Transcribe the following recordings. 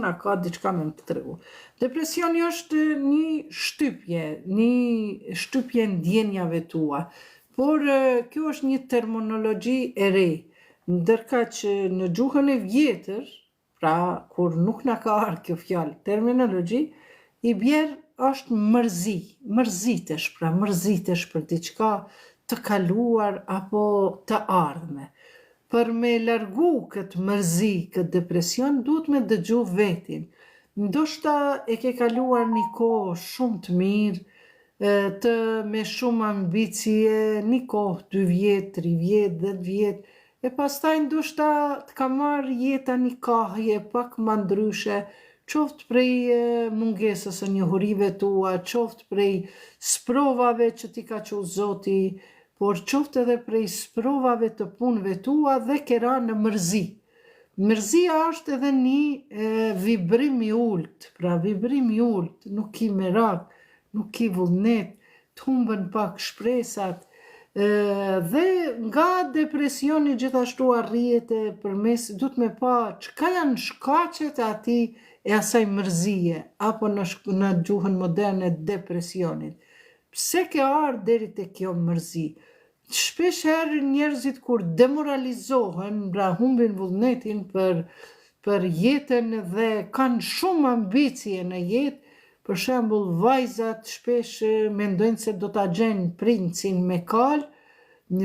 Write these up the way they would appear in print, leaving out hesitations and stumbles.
na ka diçka me më të tregu. Depresioni është një shtypje ndjenjave tua, por kjo është një terminologji e re, ndërka që në gjuhën e vjetër, pra kur nuk na ka ardhur kjo fjalë terminologji, i bjerë është mërzitesh për diçka të kaluar apo të ardhme. Për me largu këtë mërzi, këtë depresion, duhet me dëgju vetin. Ndoshta e ke kaluar një kohë shumë të mirë, me shumë ambicie, një kohë 2 vjetë, 3 vjetë, 10 vjetë, e pastaj ndoshta të ka marrë jeta një kahje pak ma ndryshe, qoftë prej mungesës së njohurive tua, qoftë prej sprovave që ti ka qenë Zoti, por qoftë edhe prej sprovave të punëve tua dhe kera në mërzi. Mërzia është edhe një vibrim i ulët, nuk i merak, nuk i vullnet, të humbën pak shpresat, dhe nga depresioni gjithashtu arrihet përmes, duhet me pa çka janë shkaqet e atij e asaj mërzie, apo në gjuhën moderne depresionit. Pse ke ardhur deri te kjo mërzi? Shpesh herë njerëzit kur demoralizohen, pra humbin vullnetin për jetën dhe kanë shumë ambicie në jetë, për shembull vajzat shpesh mendojnë se do ta gjejnë princin me kal,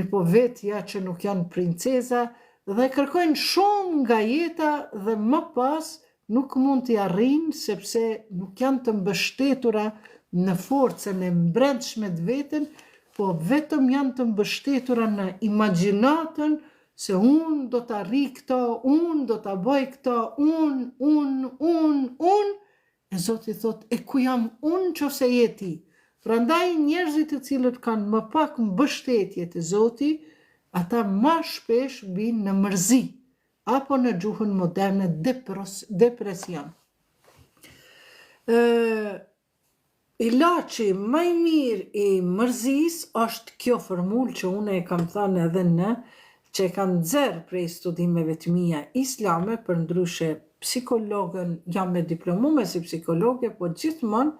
po vetja që nuk janë princeza, dhe kërkojnë shumë nga jeta dhe më pas nuk mund t'i arrijnë sepse nuk janë të mbështetura në forcën e mbrendshme të veten, po vetëm janë të mbështetura në imagjinatën se unë do të arrij këto, unë do të bëj këto, unë, e Zoti thot, e ku jam unë nëse je ti? Prandaj njerëzit të cilët kanë më pak mbështetje te Zoti, ata më shpesh bijnë në mërzi, apo në gjuhën moderne depresion. Ilaçi më i mirë i mërzisë është kjo formulë që unë e kam thënë edhe që e kam nxjerr prej studimeve të mia islame, përndryshe psikologën, jam me diplomuar si psikologe, po gjithmonë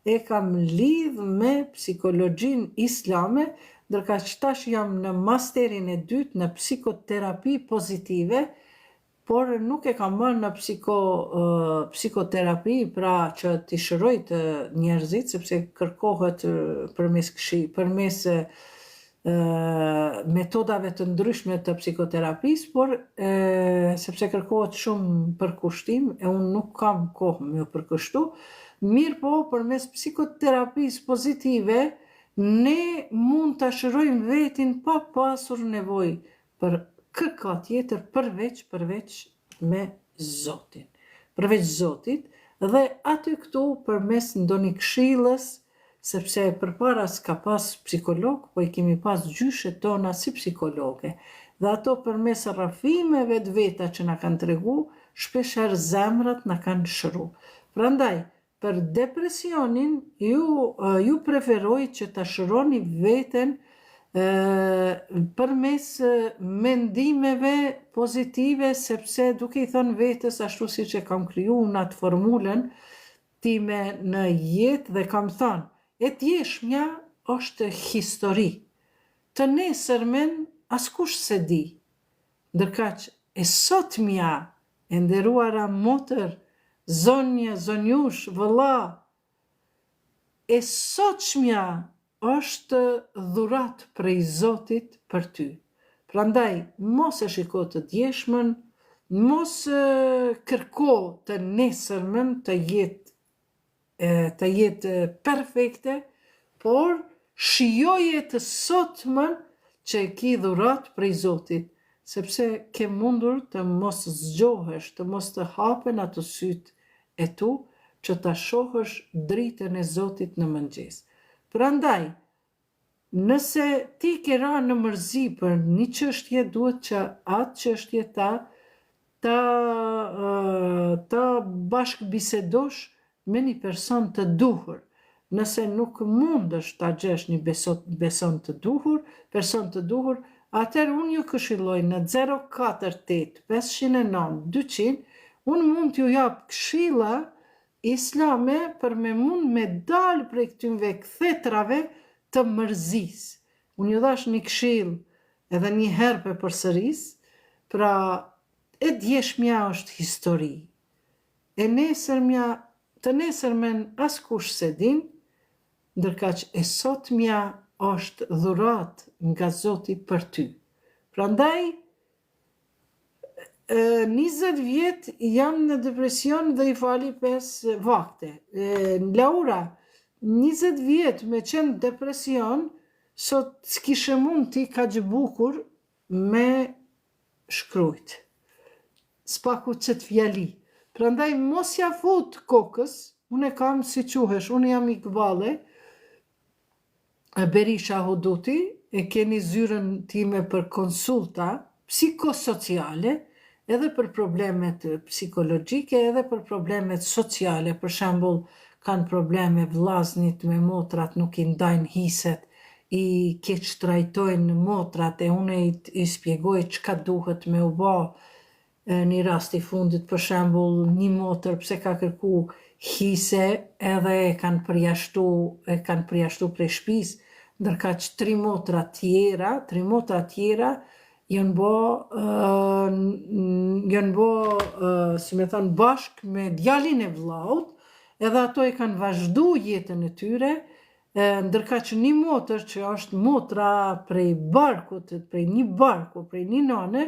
e kam lidh me psikologjinë islame, ndërka që tash jam në masterin e dytë në psikoterapi pozitive, por nuk e kam marrë në psikoterapi, pra që t'i shëroj të njerëzit, sepse kërkohet përmes metodave të ndryshme të psikoterapisë, por sepse kërkohet shumë përkushtim, e unë nuk kam kohë me u përkushtu, mirë po përmes psikoterapisë pozitive, ne mund të shërojmë vetin pa pasur nevojë për kërka tjetër përveç me Zotin. Përveç Zotit, dhe aty këtu përmes ndonjë këshillës, sepse përpara s'ka pas psikolog, po i kemi pas gjyshet tona si psikologe. Dhe ato përmes rrafimeve të veta që na kanë tregu, shpeshherë zemrat na kanë shëruar. Prandaj, për depresionin, ju preferoj që ta shëroni veten përmes mendimeve pozitive, sepse duke i thënë vetës ashtu siç e kam kriju unë atë formulën time në jetë dhe kam thënë, e djeshmja është histori, të nesërmen askush se di, ndërkaq e sotmja, e nderuara motër, zonjë, zonjush, vëlla, e sotshmja është dhurat prej Zotit për ty. Prandaj, mos e shiko të djeshmen, mos kërko të nesërmen të jetë perfekte, por shijoje të sotmen që e ki dhurat prej Zotit, sepse ke mundur të mos zgjohesh, të mos të hapen ato sytë e tu, që ta shohësh dritën e Zotit në mëngjes. Prandaj, nëse ti ke ra në mërzi për një çështje, duhet që atë çështje ta bashkëbisedosh me një person të duhur. Nëse nuk mundesh ta gjesh një person të duhur, atëherë unë ju këshilloj në 048 509 200 Unë mund t'ju jap këshilla islame për me mund me dalë prej këtynve kthetrave të mërzis. Unë ju dhash një këshill edhe një herë për përsëris, pra e djeshmja është histori. E nesërmja, të nesërmen askush se din, ndërkaq e sotmja është dhurat nga Zoti për ty. Prandaj, 20 vjet jam në depresion dhe i fali 5 vakte. Laura, 20 vjet me qenë depresion, sot s'kishe mund ti ka bukur me shkrujt. S'paku qëtë fjali. Prandaj mos ja fut kokës, unë e kam si quhesh, unë jam Iqbale, Berisha Huduti, e keni zyrën time për konsulta psikosociale, edhe për problemet psikologjike, edhe për problemet sociale, për shembull, kanë probleme vllaznit me motrat, nuk i ndajnë hiset, i keq trajtojnë motrat, e unë i spjegoj çka duhet me u bë. Një rast i fundit, për shembull, një motër pse ka kërku hise edhe e kanë përjashtu prej shtëpisë, ndërkaq 3 motra tjera janë bo, si me thënë, bashk me djalin e vllaut, edhe ato e kanë vazhdu jetën e tyre, ndërkaq një motër që është motra prej barkut, prej një barku, prej një nane,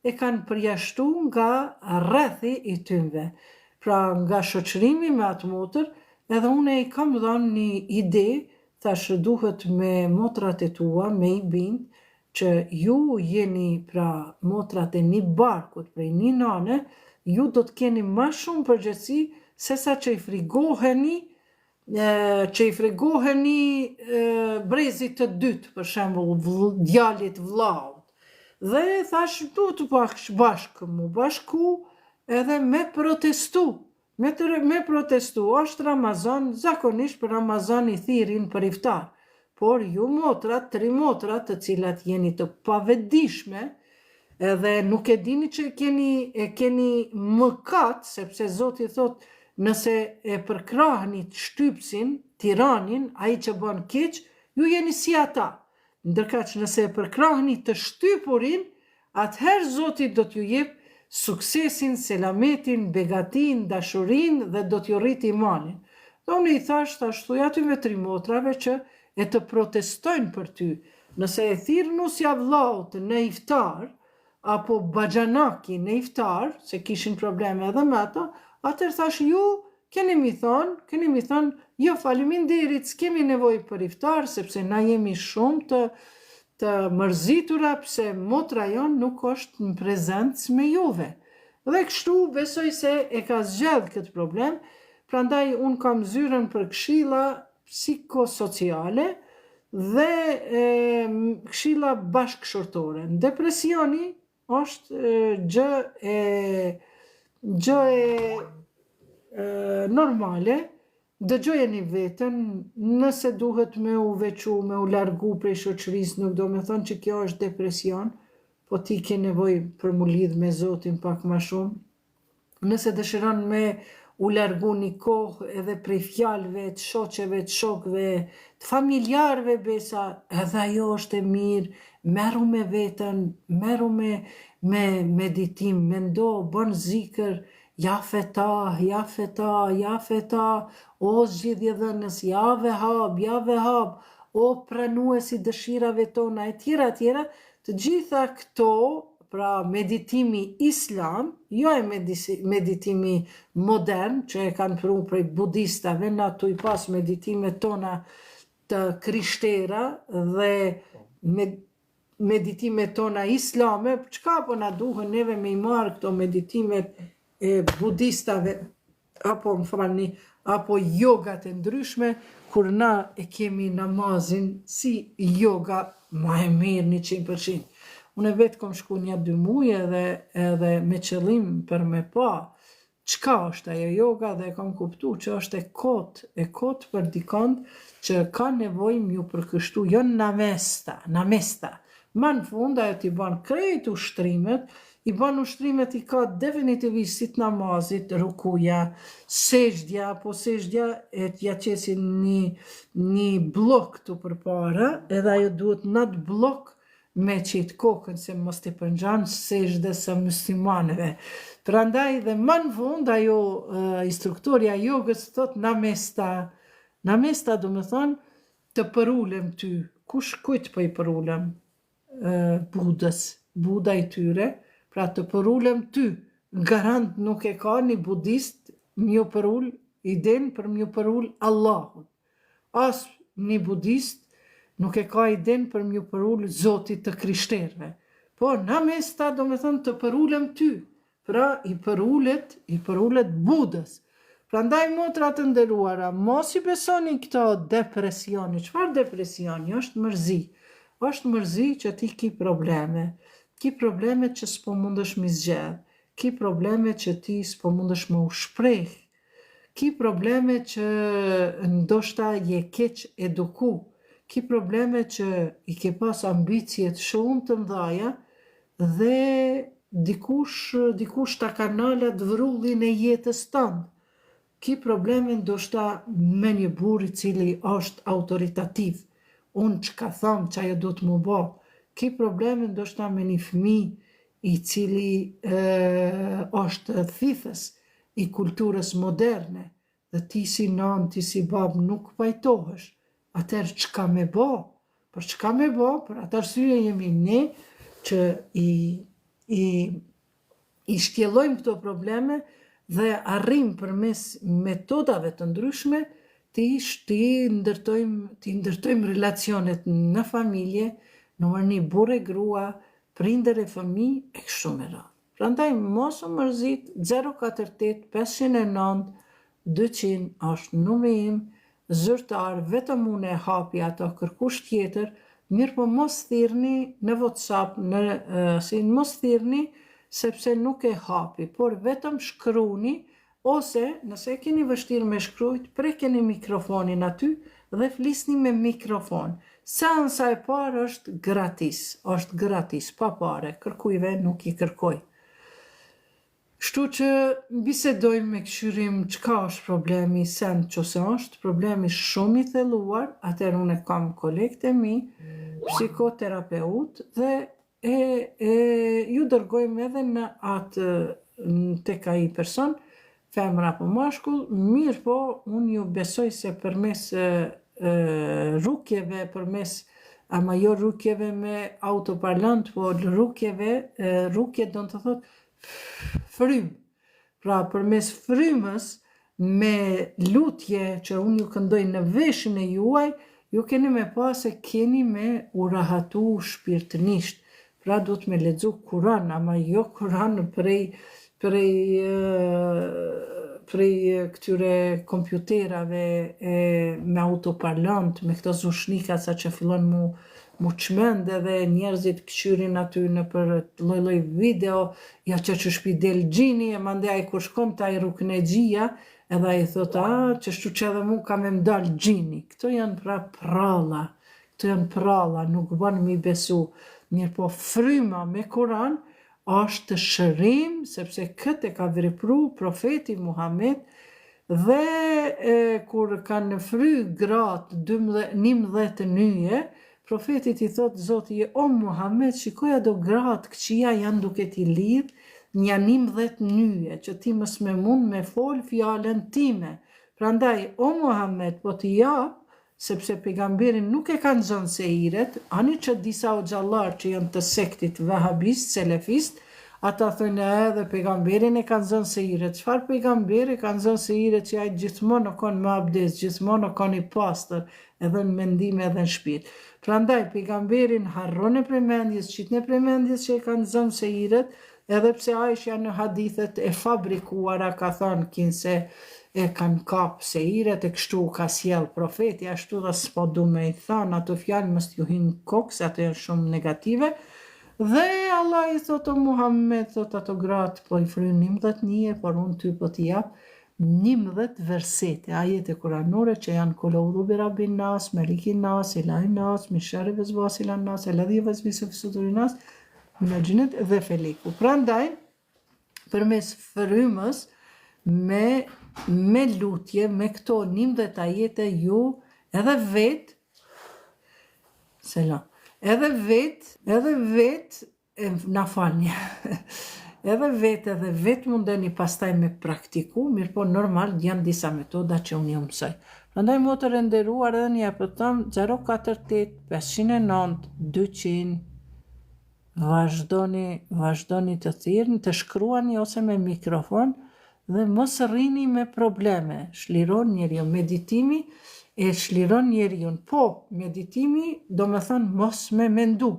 e kanë përjashtu nga rrethi i tyre. Pra nga shoqërimi me atë motër, edhe unë i kam dhënë një ide, thash duhet me motrat e tua, me i bind, që ju jeni pra motrat e një barkut, prej një nane, ju do të keni ma shumë përgjegjësi se sa që i fregoheni brezit të dytë, për shembull, djalit vllaut. Dhe thash duhet të bashku edhe me protestu. Me protestu është Ramazan, zakonisht për Ramazan i thirin për iftar. Por ju motrat, 3 motrat të cilat jeni të pavetdijshme, edhe nuk e dini që e keni mëkat, sepse Zoti thot nëse e përkrahni shtypsin, tiranin, ai që bën keq, ju jeni si ata. Ndërkaq nëse e përkrahni të shtypurin, atëherë Zoti do t'ju jep suksesin, selametin, begatin, dashurin dhe do t'ju rrit imanin. Dhe unë i thash thuj atyve 3 motrave që e të protestojnë për ty. Nëse e thirë nusja vllaut në iftar, apo baxhanaki në iftar, se kishin probleme edhe me ato, atër thash ju keni mi thonë, jo faleminderit, s'kemi nevojë për iftar, sepse na jemi shumë të mërzitura pse motra jon nuk është në prezencë me juve. Dhe kështu besoj se e ka zgjedh këtë problem, prandaj unë kam zyrën për këshilla psikosociale dhe këshilla bashkëshortore. Depresioni është gjë e normale, dëgjojeni veten, nëse duhet me u veçu, me u largu prej shoqërisë, nuk do me thonë që kjo është depresion, po ti ke nevojë për mu lidh me Zotin pak ma shumë. Nëse dëshiron me u largu një kohë edhe prej fjalëve, të shoqeve, të shokëve, të familjarëve besa, edhe ajo është e mirë, merru me veten, merru me meditim, mendo, bën zikër, ja feta, o zgjidhje dhënës, ja vehab, o pranuesi dëshirave tona, e tjera, të gjitha këto, pra meditimi islam, jo e meditimi modern, që e kanë pru prej budistave, na tu i pas meditimet tona të krishtera dhe meditimet tona islame, çka po na duhen neve me i marrë këto meditimet e budistave, apo jogat e ndryshme, kur na e kemi namazin si joga ma e mirë 100%. Unë vetë kom shku 1-2 muaj edhe me qëllim për me pa çka është ajo joga dhe kam kuptu që është e kot për dikond që ka nevojë m'ju përkështu, jo namesta. Ma në fund ajo t'i ban krejt ushtrimet, i bën ushtrimet i ka definitivisht si të namazit, rukuja, sejdja, po sejdja e t'ja qesin një blok të përpara, edhe ajo duhet në atë blok me qitë kokën se mos t'i përngjan sejdës së muslimanëve. Prandaj dhe më në fund ajo instruktorja jogës thot namesta do më thonë të përulem ty. Kujt po i përulem? Budës, Buda i tyre, pra të përulem ty. Garant nuk e ka një budist mjë përull, i den për mjë përull Allahut. As një budist nuk e ka i den për mjë përull Zotit të krishterve. Po namesta do më thonë të përulem ty. Pra i përullet Budës. Prandaj motra të nderuara, mos i besoni këto depresioni. Çfarë depresioni? Është mërzi. Është mërzi që ti ki probleme. Ki probleme që s'po mundesh mi zgjedh. Ki probleme që ti s'po mundesh me u shpreh. Ki probleme që ndoshta je keq eduku. Ki probleme që i ke pas ambicjet shumë të mdhaja dhe dikush ta kanalat vrullin e jetës tënë. Ki probleme ndoshta me një burr i cili është autoritativ. Unë që ka thamë që ajo do të më bo. Ki probleme ndoshta me një fëmijë i cili është thithës i kulturës moderne dhe ti si nan, ti si bab nuk pajtohesh. Atëherë çka me bo? Për çka me bo? Për atë arsye jemi ne që i shtjellojmë këto probleme dhe arrim përmes metodave të ndryshme ti ndërtojmë relacionet në familje, numër 1 burrë e grua, prindër e fëmijë e kështu me radhë. Prandaj mos u mërzit, 048 509 200 është numri im, zyrtar, vetëm unë e hapi ato, kërkush tjetër, mirë po mos thirrni në WhatsApp, mos thirrni sepse nuk e hapi, por vetëm shkruni, ose nëse keni vështirë me shkrujt, prekeni mikrofonin aty dhe flisni me mikrofon. Seansa e parë është gratis, pa pare, kërkujve nuk i kërkoj. Kështu që bisedojmë me këshyrim çka është problemi, sen qëse është problemi shumë i thelluar, atëherë unë kam kolegët e mi, psikoterapeut, dhe ju dërgojmë edhe në atë tek ai person, femra apo mashkull, mirë po unë ju besoj se përmes rukjeve, ama jo rukjeve me autoparlant, po rukje do të thotë frym. Pra përmes frymës me lutje që unë ju këndoj në veshin e juaj, ju keni me pa se keni me u rahatu shpirtënisht. Pra duhet me lexu Kur'an, ama jo Kur'an prej këtyre kompjuterave me autoparlant, me këto zushnika sa që fillon mu çmend edhe njerëzit këshyrin aty në për lloj video, ja që shpi del gjini, e mandej ai kur shkon taj rukën e gjia, edhe ai thot, që shtu që edhe mu ka me mdal gjini. Këto janë pralla, nuk bën mi besu. Mirë po fryma me Kur'an është shërim, sepse këtë e ka vepruar profeti Muhammed dhe kur kanë fry gratë 11 nyje, profetit i thot Zoti, o Muhammed, shikoja do gratë këqia janë duke t'i lidh një 11 nyje, që ti mës me mund me fol fjallën time. Prandaj, o Muhammed, po t'i jap, sepse pejgamberin nuk e kanë zënë sehiret, ani që disa o gjallar që janë të sektit vahabist, selefist, ata thënë edhe pejgamberin e kanë zënë sehiret. Çfarë pejgamberi kanë zënë sehiret që ai gjithmonë në konë me abdes, gjithmonë në konë i pastër, edhe në mendim edhe në shpirt. Prandaj pejgamberin harron e premendjes, qitën e premendjes që e kanë zënë sehiret, edhe pse Aisha në hadithet e fabrikuara ka thënë kinse e kanë kap sehiret, e kështu ka sjell profeti, ashtu dhe s'po du me i thënë, ato fjalë mos t'ju hinë kokë, se ato janë shumë negative. Dhe Allah i thotë Muhammed, thotë ato gratë, po i frynë 11 nije, por unë ty po t'i jap 11 versete, ajete kuranore që janë kul a'udhu bi rabbin nas, malikin nas, ilahin nas, min sharri waswasil nas, alladhi yuwaswisu fi sudurin nas, Imagjinit dhe feliku. Prandaj, përmes frymës, me lutje, me këto 11 ajete ju edhe vetë, selam, edhe vetë, na falni, edhe vetë mundeni pastaj me praktiku, mirë po normal janë disa metoda që unë ju mësoj. Prandaj motër e nderuar edhe një për tëm 048 509 200. Vazhdoni të thirrni, të shkruani ose me mikrofon dhe mos rrini me probleme. Shliron njeriu, meditimi e shliron njeriu. Po, meditimi do me thënë mos me mendu.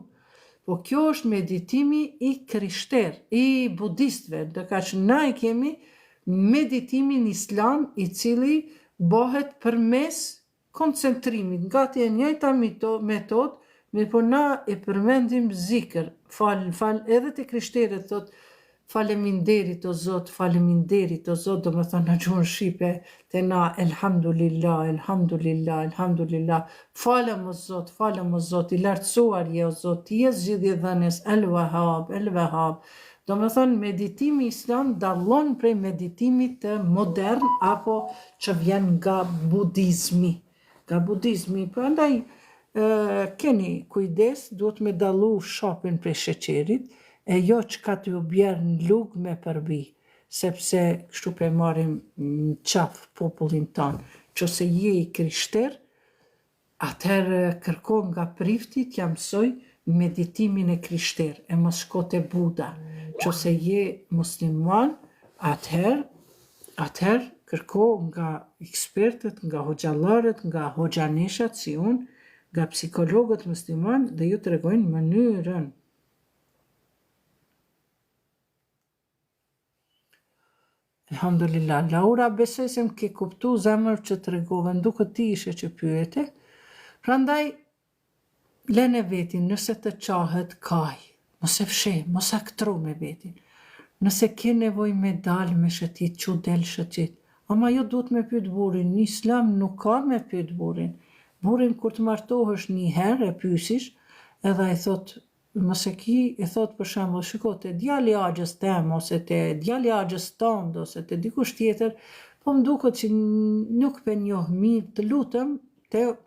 Po kjo është meditimi i krishter, i budistëve, dhe ka që na i kemi meditimin islam i cili bëhet përmes koncentrimit. Gati e njëjta metodë, mirë po na e përmendim zikër, fal edhe të krishterët thot, faleminderit o Zot, faleminderit o Zot, do me thonë në gjuhën shqipe, te na, elhamdulillah, elhamdulillah, elhamdulillah, falem o Zot, i lartësuar je o Zot, ti je zgjidhje dhënës, el Wahhab, do me thonë meditimi islam dallon prej meditimit të modern, apo që vjen nga budizmi, prandaj, keni kujdes, duhet me dallu shopin prej sheqerit, e jo që ka t'ju bjerë në lugë me përbi, sepse kështu pe marim në qaf popullin tonë, që se je i krishter, atëherë kërko nga prifti t'ja mësoj meditimin e krishter, e mos shko te Buda, që se je musliman, atëherë kërko nga ekspertët, nga hoxhallarët, nga hoxhaneshat si unë, nga psikologët musliman dhe ju të regojnë mënyrën. Alhamdulillah, Laura, besoj se më ke kuptu zemër që të regove, nduke ti ishe që pyete. Prandaj, lene vetin, nëse të qahet, kaj, mos e fshe, mos aktru me vetin. Nëse ke nevoj me dal me shëtit, që del shëtit, ama jo duhet me pyet burin, në islam nuk ka me pyet burin. Burin kur të martohesh një herë e pyesish, edhe i thot, mos e ki, i thot për shembull, shiko te djali agjes tem, ose te djali agjes tënd, ose te dikush tjetër, po më duket që nuk pe njoh mirë, të lutem,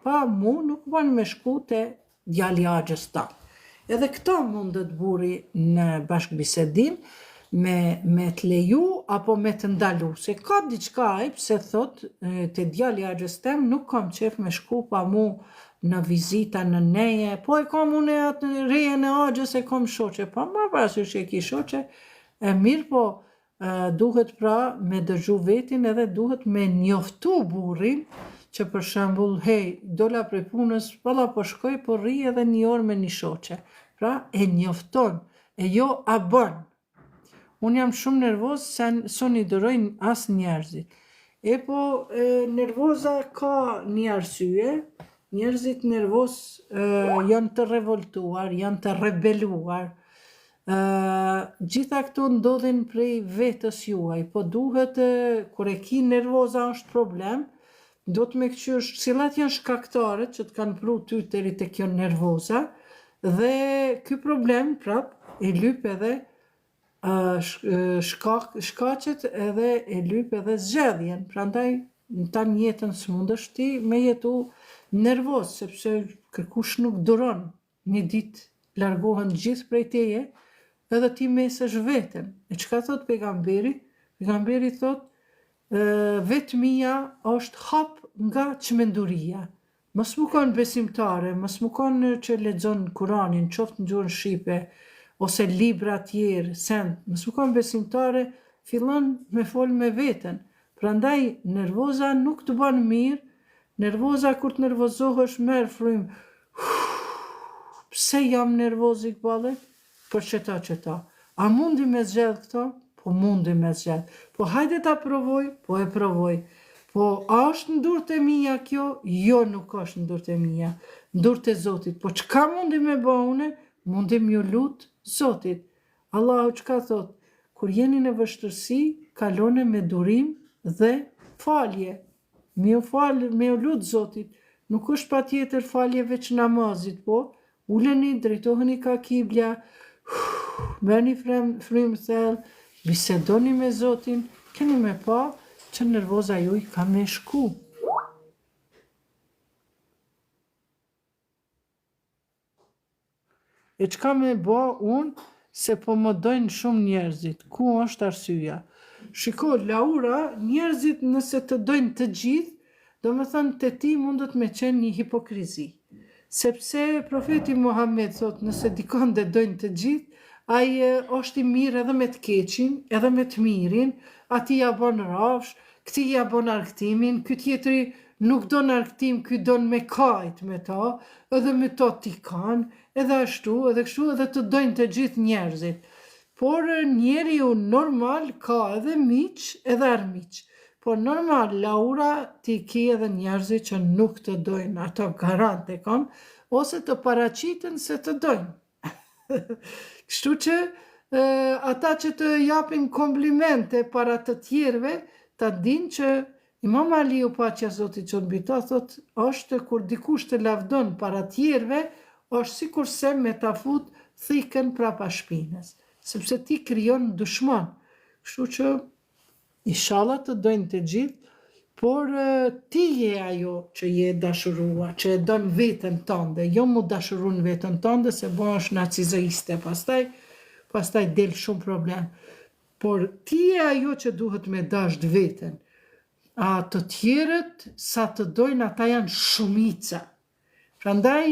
pa mu nuk ban me shku te djali agjes tënd. Edhe këto mundet buri në bashkëbisedim, me të leju apo me të ndalu, se ka diçka ai pse thot te djali agjes tem nuk kam qef me shku pa mu në vizita në neje, po e kam unë atë reje në agjes e kam shoqe, pa ma parasysh që e ki shoqe, e mirë po duhet pra me dëgju vetin edhe duhet me njoftu burin që për shembull, hej, dola prej punës, valla po shkoj, po rri edhe një orë me një shoqe. Pra e njofton, e jo a bën. Unë jam shumë nervoz se s'unë i dërojnë as njerëzit. E po nervoza ka një arsye, njerëzit nervoz janë të revoltuar, janë të rebeluar. Gjitha këto ndodhin prej vetës juaj, po duhet, kur e ki nervoza është problem, do të me këqysh cilat janë shkaktarët që të kanë pru ty deri te kjo nervoza, dhe ky problem prap e lyp edhe shkaqet edhe e lyp edhe zgjedhjen. Prandaj tan jetën s'mundesh ti me jetu nervoz, sepse kërkush nuk duron. Një ditë largohen gjithë prej teje, edhe ti mesesh veten. E çka thot pejgamberi? Pejgamberi thot, vetmia është hap nga çmenduria. Mos më kon besimtare, mos më kon që lexon Kuranin, qoftë në gjuhën shqipe, ose libra tjerë, send, mos më kon besimtare, fillon me fol me veten. Prandaj nervoza nuk të bën mirë, nervoza kur të nervozohesh merr frym. Pse jam nervoz i këballet? Për qëta. A mundi me zgjedh këto? Po mundi me zgjedh. Po hajde ta provoj? Po e provoj. Po a është në durët e mia kjo? Jo, nuk është në durët e mia. Në durët e Zotit. Po çka mundi me bë une? Mundi m'ju lut Zotit. Allahu çka thot? Kur jeni në vështirësi, kalone me durim dhe falje. Me u lut Zotit. Nuk është patjetër falje veç namazit, po uleni, drejtoheni ka kiblja, bëni frymë thellë, bisedoni me Zotin, keni me pa që nervoza juj ka me shku. E çka me bo unë, se po më dojnë shumë njerëzit. Ku është arsyeja? Shiko, Laura, njerëzit nëse të dojnë të gjithë, do më thënë të ti mundet me qenë një hipokrizi. Sepse profeti Muhammed thot, nëse dikon dhe dojnë të gjithë, ai është i mirë edhe me të keqin, edhe me të mirin, ati ja bon rafsh, këti ja bon arktimin, ky tjetri nuk do në arktim, ky do në me kajt me ta, edhe me to t'i kanë, edhe ashtu, edhe kështu, edhe të dojnë të gjithë njerëzit. Por njeri ju normal ka edhe miq, edhe armiq. Por normal, Laura, ti ki edhe njerëzit që nuk të dojnë, ato garant e kam, ose të paraqiten se të dojnë. Kështu që ata që të japin komplimente para të tjerve, ta din që Imam Aliu paqja Zotit qoftë mbi ta thot, është kur dikush të lavdon para tjerve, është sikur se me ta fut thikën prapa shpinës, sepse ti krijon dushman. Kështu që inshallah të dojnë të gjithë, por ti je ajo që je dashurua, që e don veten tënde, jo mu dashurun veten tënde se bëhesh narciziste, pastaj del shumë problem. Por ti je ajo që duhet me dasht veten. A të tjerët, sa të dojnë, ata janë shumica. Prandaj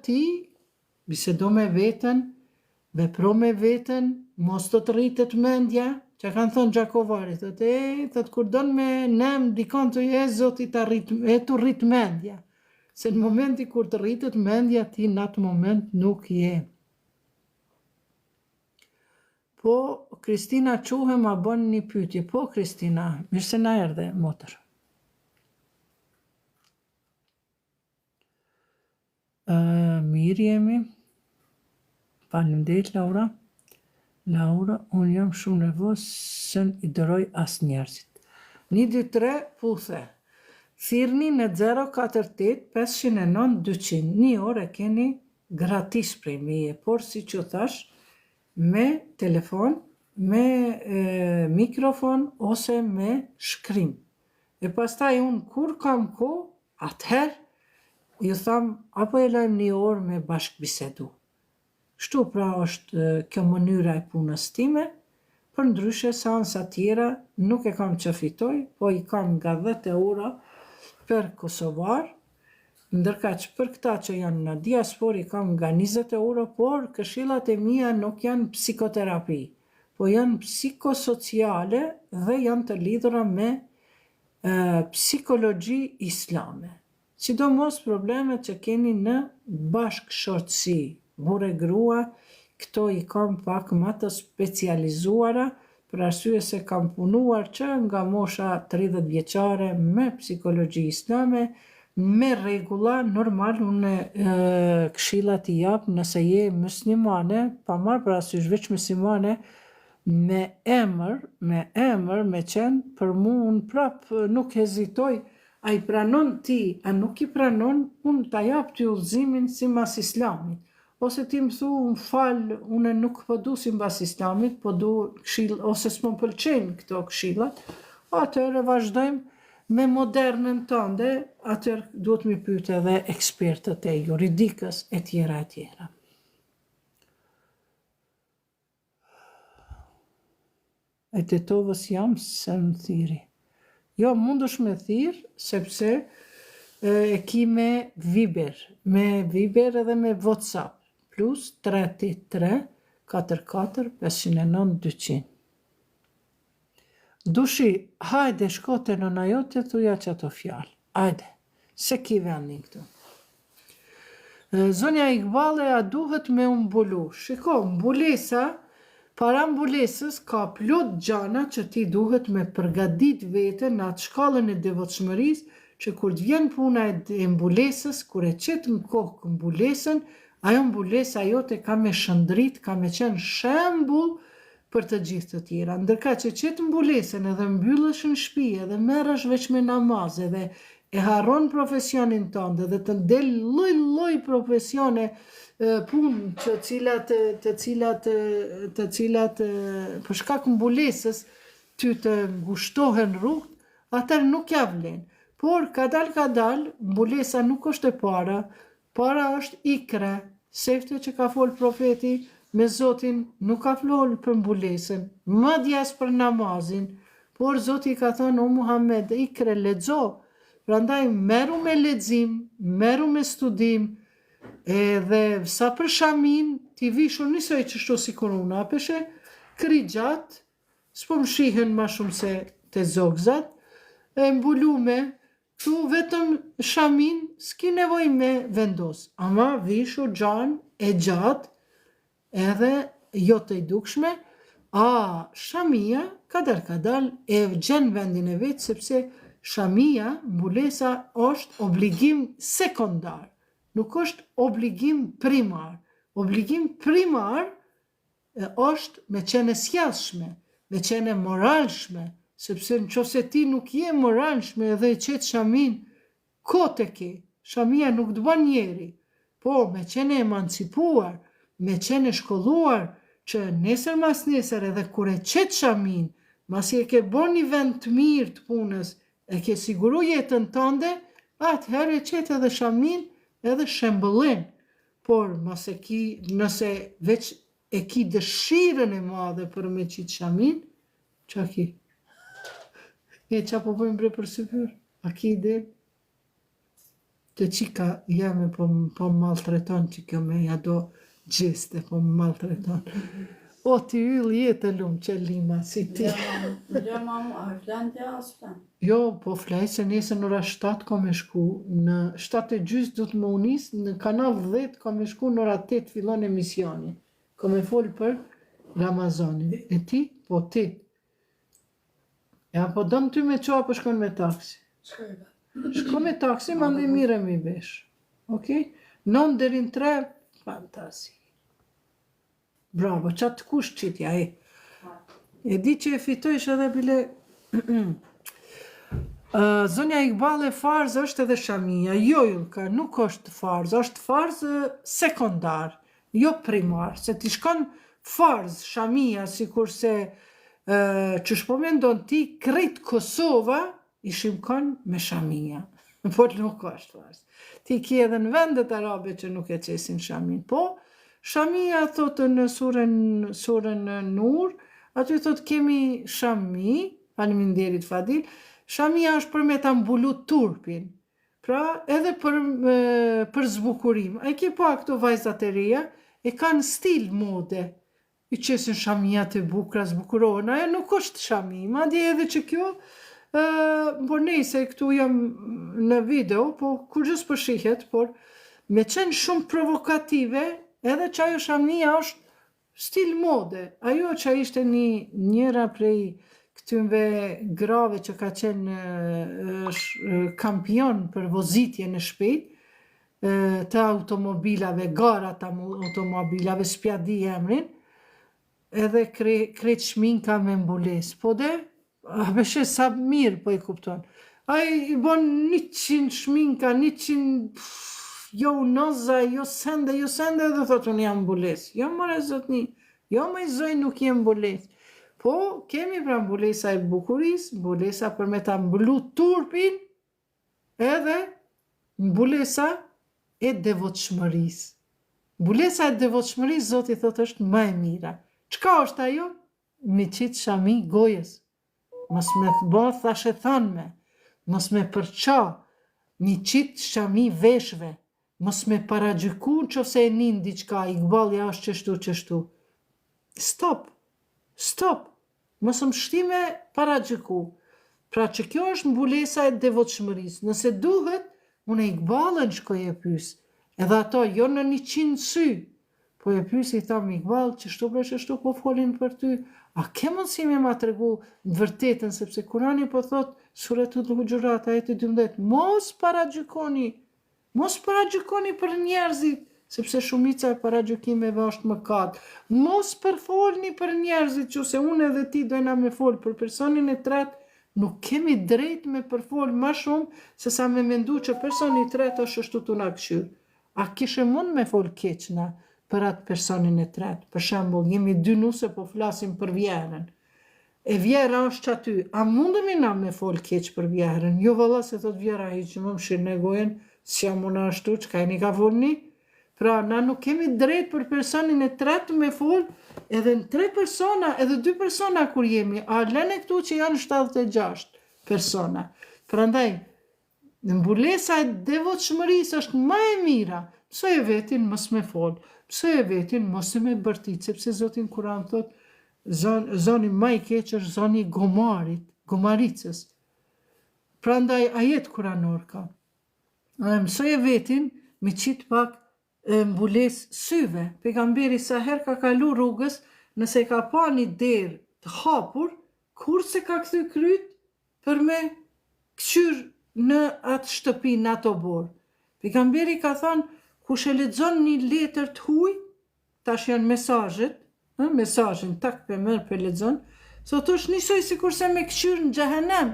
ti bisedo me veten, vepro me veten, mos të të rritet mendja, që kanë thënë Gjakovari, thot kur don me nem dikon të je Zoti të rrit mendja. Se në momenti kur të rritet mendja, ti në atë moment nuk je. Po, Kristina Quhe ma bën një pyetje. Po, Kristina, mirë se na erdhe, motër. Mirë jemi. Faleminderit, Laura. Laura, unë jam shumë nervoz se i dëroj as njerëzit. 1, 2, 3, puthe. Thirrni në 048 509 200. Një orë keni gratis prej meje, por si që thash, me telefon, me mikrofon ose me shkrim. E pastaj unë kur kam kohë, atëherë ju tham apo e lajm një orë me bashkëbisedu. Kështu pra është kjo mënyra e punës time, për ndryshe seansa tjera nuk e kam që fitoj, po i kam nga 10 euro për Kosovar, ndërka që për këta që janë në diaspor i kam nga 20 euro, por këshillat e mia nuk janë psikoterapi, po janë psikosociale dhe janë të lidhura me psikologji islame. Sidomos problemet që keni në bashkëshortësi, burë grua, këto i kam pak më të specializuara, për arsye se kam punuar që nga mosha 30 vjeçare me psikologji islame, me rregulla normal unë këshillat i jap nëse je muslimane, pa marrë parasysh veç muslimane, me emër, me qenë për mu unë prap nuk hezitoj, a i pranon ti, a nuk i pranon, unë ta jap ty udhëzimin si mas islamit. Ose ti më thu, unë falë, unë nuk po du si mbas islamit, po du këshill, ose s'më pëlqejnë këto këshillat, atëherë vazhdojmë me modernën tënde, atëherë duhet mi pyet edhe ekspertët e juridikës e tjera e tjera. E tetovës jam se më thiri. Jo, mundesh me thirr, sepse e ki me Viber edhe me WhatsApp, plus 383 44 509 200. Dushi, hajde shkote në najote, thuja që ato fjalë. Hajde, se ki vendin këtu. Zonja Iqbale, a duhet me umbulu? Shiko, mbulesa, para mbulesës ka plot gjana që ti duhet me përgadit vete në atë shkallën e devotshmërisë, që kur të vjen puna e mbulesës, kur e qet në kokë mbulesën, ajo mbulesa jote ka me shëndrit, ka me qenë shembull për të gjithë të tjera. Ndërka që qet mbulesën edhe mbyllësh në shtëpi, edhe merresh veç me namaz, edhe e harron profesionin tënde dhe të del lloj profesione punë të cilat për shkak mbulesës ty të ngushtohen rrugë, atër nuk ja vlen. Por kadal mbulesa nuk është e para është ikre, sefte që ka fol profeti me Zotin, nuk ka fol për mbulesën, madje as për namazin, por Zoti ka thënë o Muhammed, ikre, lexo. Prandaj merru me lexim, merru me studim, edhe sa për shamin, ti vishur nisoj qështu si koruna, apeshe kri gjatë, s'po më shihen ma shumë se të zogzat, e mbulume, tu vetëm shamin, s'ki nevoj me vendos, ama vishur gjan e gjatë, edhe jo të i dukshme, shamia, kadal, e gjen vendin e vetë, sepse shamia, mbulesa, është obligim sekundar, nuk është obligim primar. Obligim primar është me qene sjellshme, me qene moralshme, sepse në qofse ti nuk je moralshme edhe e qetë shamin, kote ke, shamia nuk të bën njeri, po me qene emancipuar, me qene shkolluar, që nesër mas nesër edhe kur e qetë shamin, masi e ke bon një vend të mirë të punës, e ke siguru jetën tënde, atëherë e qetë edhe shamin edhe shembëllin, por nëse veç e ki dëshirën e madhe për me qitë shamin, qa ki? Qa po bëjmë bre për syfyr? A ki ide? Të qika jame po më maltreton që kjo me ja do gjeste, po më maltreton. O, ti yll jetë lumë që lima, si ti. Jo, mamu, a flantja as flan? Jo, po flaj se nesër në ora 7 ka me shku, në 7:30 du të më unis, në kanal 10 ka me shku, në ora 8 fillon emisioni. Ka me fol për Ramazanin. E ti? Po ti. Ja, po dëm ty me qa, po shkon me taksi. Shko me taksi, ma ndi mire mi besh. Ok? 9 deri në 3, fantasi. Bravo, qatë kush qitja, e di që e fitojsh edhe bile... Zonja Iqbale, farz është edhe shamia, jo Julka, nuk është farz, është farz sekundar, jo primar, se ti shkon farz shamia, si kurse që shpomendon ti, krejt Kosova i shimkon me shamia, por nuk është farz. Ti ki edhe në vendet arabe që nuk e qesin shamin, po, shamia thotë në surën Nur, aty thotë kemi shami, faleminderit Fadil, shamia është për me ta mbulu turpin, pra edhe për zbukurim. A i ke pa këto vajzat e reja, e kanë stil mode, i qesin shamia të bukra, zbukurohen, ajo nuk është shami, madje edhe që kjo, por nejse këtu jam në video, po kur gjës për shihet, por me qenë shumë provokative, edhe që ajo shamia është stil mode, ajo që ishte njëra prej këtymve grave që ka qenë kampion për vozitje në shpejt, të automobilave, gara të automobilave, s'pjadi emrin, edhe krejt shminka me mbules. Po dhe, beshe sa mirë po i kupton. A i bon 100 shminka, 100... jo noza, jo sende, dhe thotë unë jam mbules. Jo mëre zotni, jo më i zoj nuk jem mbules. Po, kemi pra mbulesa e bukuris, mbulesa për me ta mbulu turpin, edhe mbulesa e devotshmëris. Mbulesa e devotshmëris, Zoti thotë është më e mira. Çka është ajo? Me qitë shami gojës. Mos me bo thashe thanme, mos me përqa, një qitë shami veshve, mos me paragjyku nëse e nin diçka, Iqbalja është qështu. Stop, mos më shtime paragjyku. Pra që kjo është mbulesa e devotshmërisë. Nëse duhet, unë Iqbalën shkoj e pys, edhe ato jo në 100 sy, po e pys i tham Iqbal, qështu po folin për ty, a ke mundësi me ma tregu në vërtetën, sepse Kurani po thot, Suretul Huxhurat, ajeti 12, mos paragjykoni për njerëzit, sepse shumica e paragjykimeve është mëkat. Mos përfolni për njerëzit, që se unë edhe ti dojna me fol për personin e tret, Nuk kemi drejt me përfol ma shumë se sa me mendu që personi i tretë është ashtu tu na këshyr. A kishe mund me fol keq na për atë personin e tretë? Për shembull, jemi dy nuse po flasim për vjerën. E vjera është aty, a mundemi na me fol keq për vjerën? Jo valla se thot vjera hiq më mshirë në gojen, si jam unë ashtu, që ka e një ka folni? Pra, na nuk kemi drejt për personin e tretë me fol, edhe në 3 persona, edhe 2 persona kur jemi, a lene këtu që janë 76 persona. Prandaj, në mbulesa e devotshmërisë është më e mira, pse e vetin mos me fol, pse e vetin mos me bërtit, sepse Zotin Kuran thot, zoni më i keq është zoni i gomaricës. Prandaj ajet kuranor ka. Mësoj e vetin me qit pak mbules syve. Pejgamberi sa her ka kalu rrugës, nëse ka pa një derë të hapur, kur se ka kthy kryt për me këshyr në atë shtëpi, në ato borë. Pejgamberi ka thënë, kush e lexon një letër të huaj, tash janë mesazhet, mesazhin tak pe merr pe lexon, sot është njësoj sikur se me këshyr në xhehenem.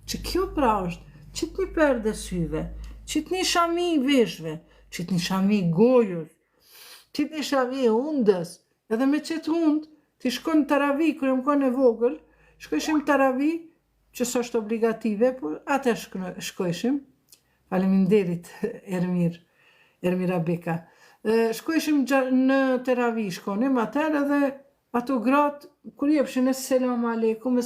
Që kjo pra është, qit një perde syve, qit një shami i veshve, qit një shami i gojës, qit një shami i undës, edhe me qëtë undë, ti shkon taravi, kër më kone vogël, shkojshim taravi, që së është obligative, por atë shkojshim, faleminderit Ermira Beka, shkojshim në taravi, shkonim atër edhe ato gratë, kur jepshin e selam aleikum,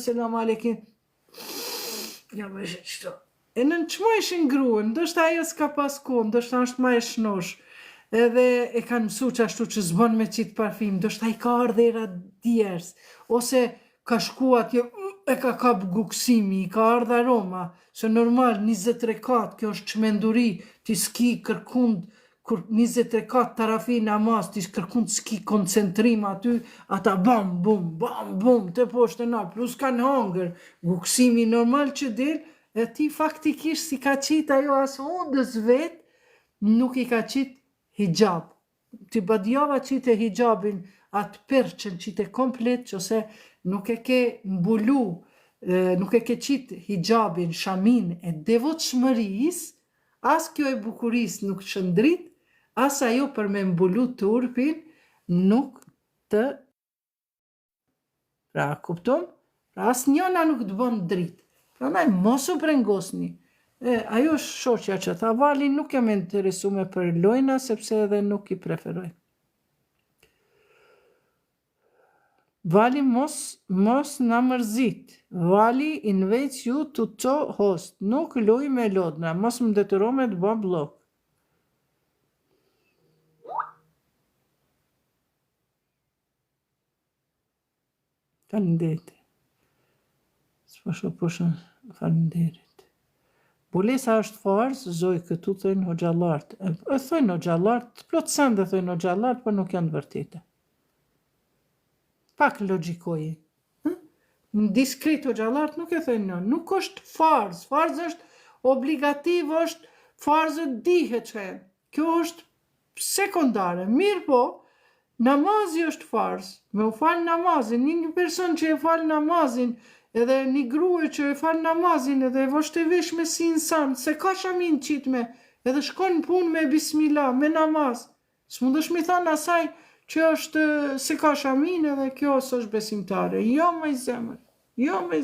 ja më ishe qëto. E në qmojshin gruën, ndoshta ajo s'ka pas kohë, ndoshta është ma e shnosh, edhe e kanë mësu që ashtu që zbon me qitë parfim, ndoshta i ka ardhe era djerës, ose ka shku atje, e ka kap guksimi, i ka ardhe aroma, se normal 20 rekat, kjo është çmenduri, ti s'ki kërkund, kur 20 rekat tarafi namaz, ti kërkund s'ki koncentrim aty, ata bam, bum, të poshtë e na, plus kanë hangër, guksimi normal që del, e ti faktikisht si ka qit ajo as undës vetë, nuk i ka qit hijab. Ti badjava qit e hijabin atë përçën qit e komplet, që se nuk e ke mbulu, nuk e ke qit hijabin, shamin e devotshmëris, as kjo e bukuris nuk shëndrit, as ajo për me mbulu turpin nuk të... Pra, kuptum? Pra, as njona nuk të bon dritë. Prandaj mos u brengosni. Ajo është shoqja që tha Vali, nuk jam interesuar për lojna sepse edhe nuk i preferoj. Vali mos na mërzit. Vali invites you to host. Nuk luj me lodna, mos më detyro me të bë blok. Faleminderit. Faleminderit. Mbulesa është farz, zoj këtu thëjnë hoxhallartë. E thëjnë hoxhallartë, plot sende thëjnë hoxhallartë, për nuk janë vërtete. Pak logjikoje. Në diskret hoxhallartë nuk e thëjnë, nuk është farz. Farz është obligativ, është farzët dihet që e. Kjo është sekondare. Mirë po, namazi është farz. Me u falë namazin, një person që e falë namazin, edhe një grue që e falë namazin edhe e vështë e vesh me si insan, se ka shamin qitme, edhe shkon pun me bismillah, me namaz. Së mund është mi thanë asaj që është se ka shamin edhe kjo është besimtare. Jo me i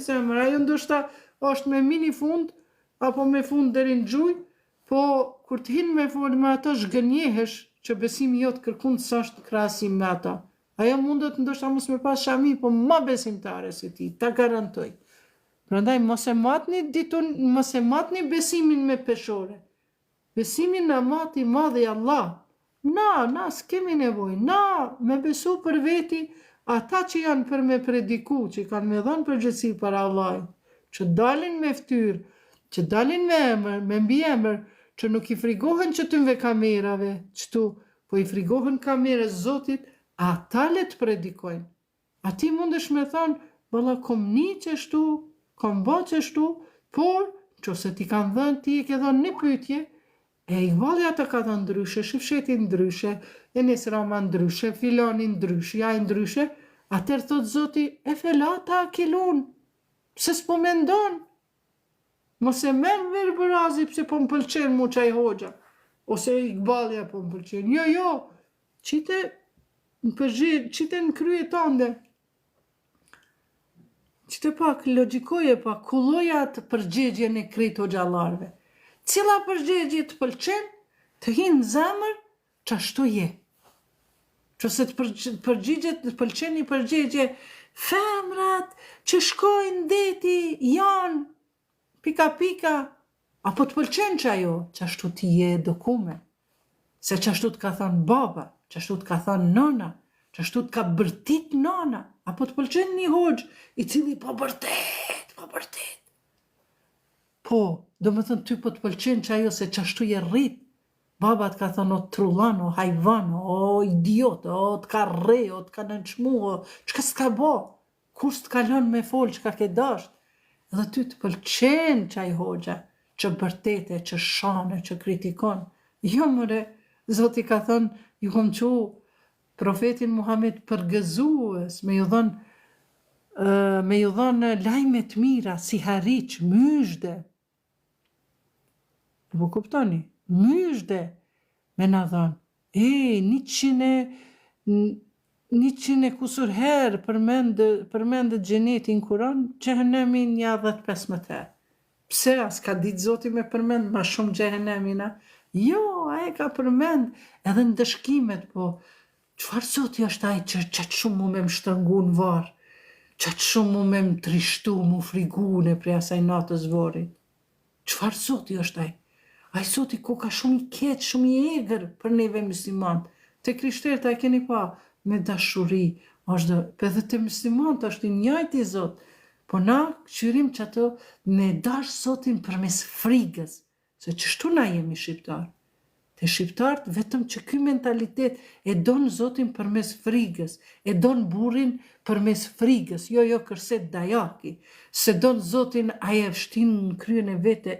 zemër, ajo ndoshta është me mini fund, apo me fund deri në gjuj, po kur të hinë me folë me ato shgënjehesh që besimi jotë kërkun të është krasim me ata. Ajo mundet ndoshta mos me pas shami, po ma besimtare se ti, ta garantoj. Prandaj mos e matni besimin me peshore. Besimin në mati madhi Allah. Na s'kemi nevoj. Na me besu për veti ata që janë për me prediku, që kanë me dhënë përgjegjësi për Allah, që dalin me ftyrë, që dalin me emër, me mbi emër, që nuk i frigohen që tëmve kamerave, qëtu, po i frigohen kamerës Zotit, ata le të predikojnë. A ti mundesh me thonë, valla kom një qështu, kom ba qështu, por, që se ti kanë dhënë, ti e ke dhënë një pyetje, e i valja të ka dhënë ndryshe, shifshetin ndryshe, e nesrama ndryshe, filanin ndryshe, ja i ndryshe, atër thot Zoti, e felata akilun, se s'po mendon, Mos e merr verë bërazi pse po m'pëlqen mu qaj hoxha. Ose Iqbalja po m'pëlqen. Jo, qite në krye tënde. Qite pak logjikoje, pak kulloja të përgjegjen e krejt hoxhallarëve. Cila përgjegje të pëlqen, të hinë në zemër, qashtu je. Qëse të pëlqen një përgjegje, femrat që shkojnë deti janë pika, apo të pëlqen që ajo, qashtu ti je dokume. Se qashtu të ka thonë baba, qashtu të ka thonë nona, qashtu të ka bërtit nona, apo të pëlqen një hoxh i cili po bërtet. Po, do më thënë ty po të pëlqen që ajo se qashtu je rrit. Baba të ka thonë o trullan, o hajvan, o idiot, o të ka rre, o të ka nënçmu, o çka s'ka bo, kur s'të kalon me fol çka ke dasht. Edhe ty të pëlqen qaj hoxha, që bërtete, që shane, që kritikon. Jo mëre, Zoti ka thonë, ju kom qu profetin Muhammed përgëzues, me ju dhonë lajme të mira, si hariq, myshde. Po kuptoni? Myshde me na dhonë. 100 kusur herë përmendet xhenetin Kur'an, xhehenemin ja 10-15 herë. Pse as ka ditë Zoti me përmend ma shumë xhehenemin, a? Jo, a e ka përmend edhe në dëshkimet, po çfarë Zoti është ai që qatë shumë mu me më shtrëngu në varë, qatë shumë mu me më trishtu, mu frigune prej asaj natës vorit. Çfarë Zoti është ai? Ai Zoti ku ka shumë i keq, shumë i egër për neve musliman. Te krishterët e keni pa me dashuri, është edhe te muslimanët është i njëjti Zot. Po na qyrim që ato ne dash Zotin përmes frigës, se çështu na jemi shqiptar. Te shqiptarët vetëm që ky mentalitet e don Zotin përmes frigës, e don burrin përmes frigës, jo kërset dajaki, se don Zotin ai e vshtin në kryen e vete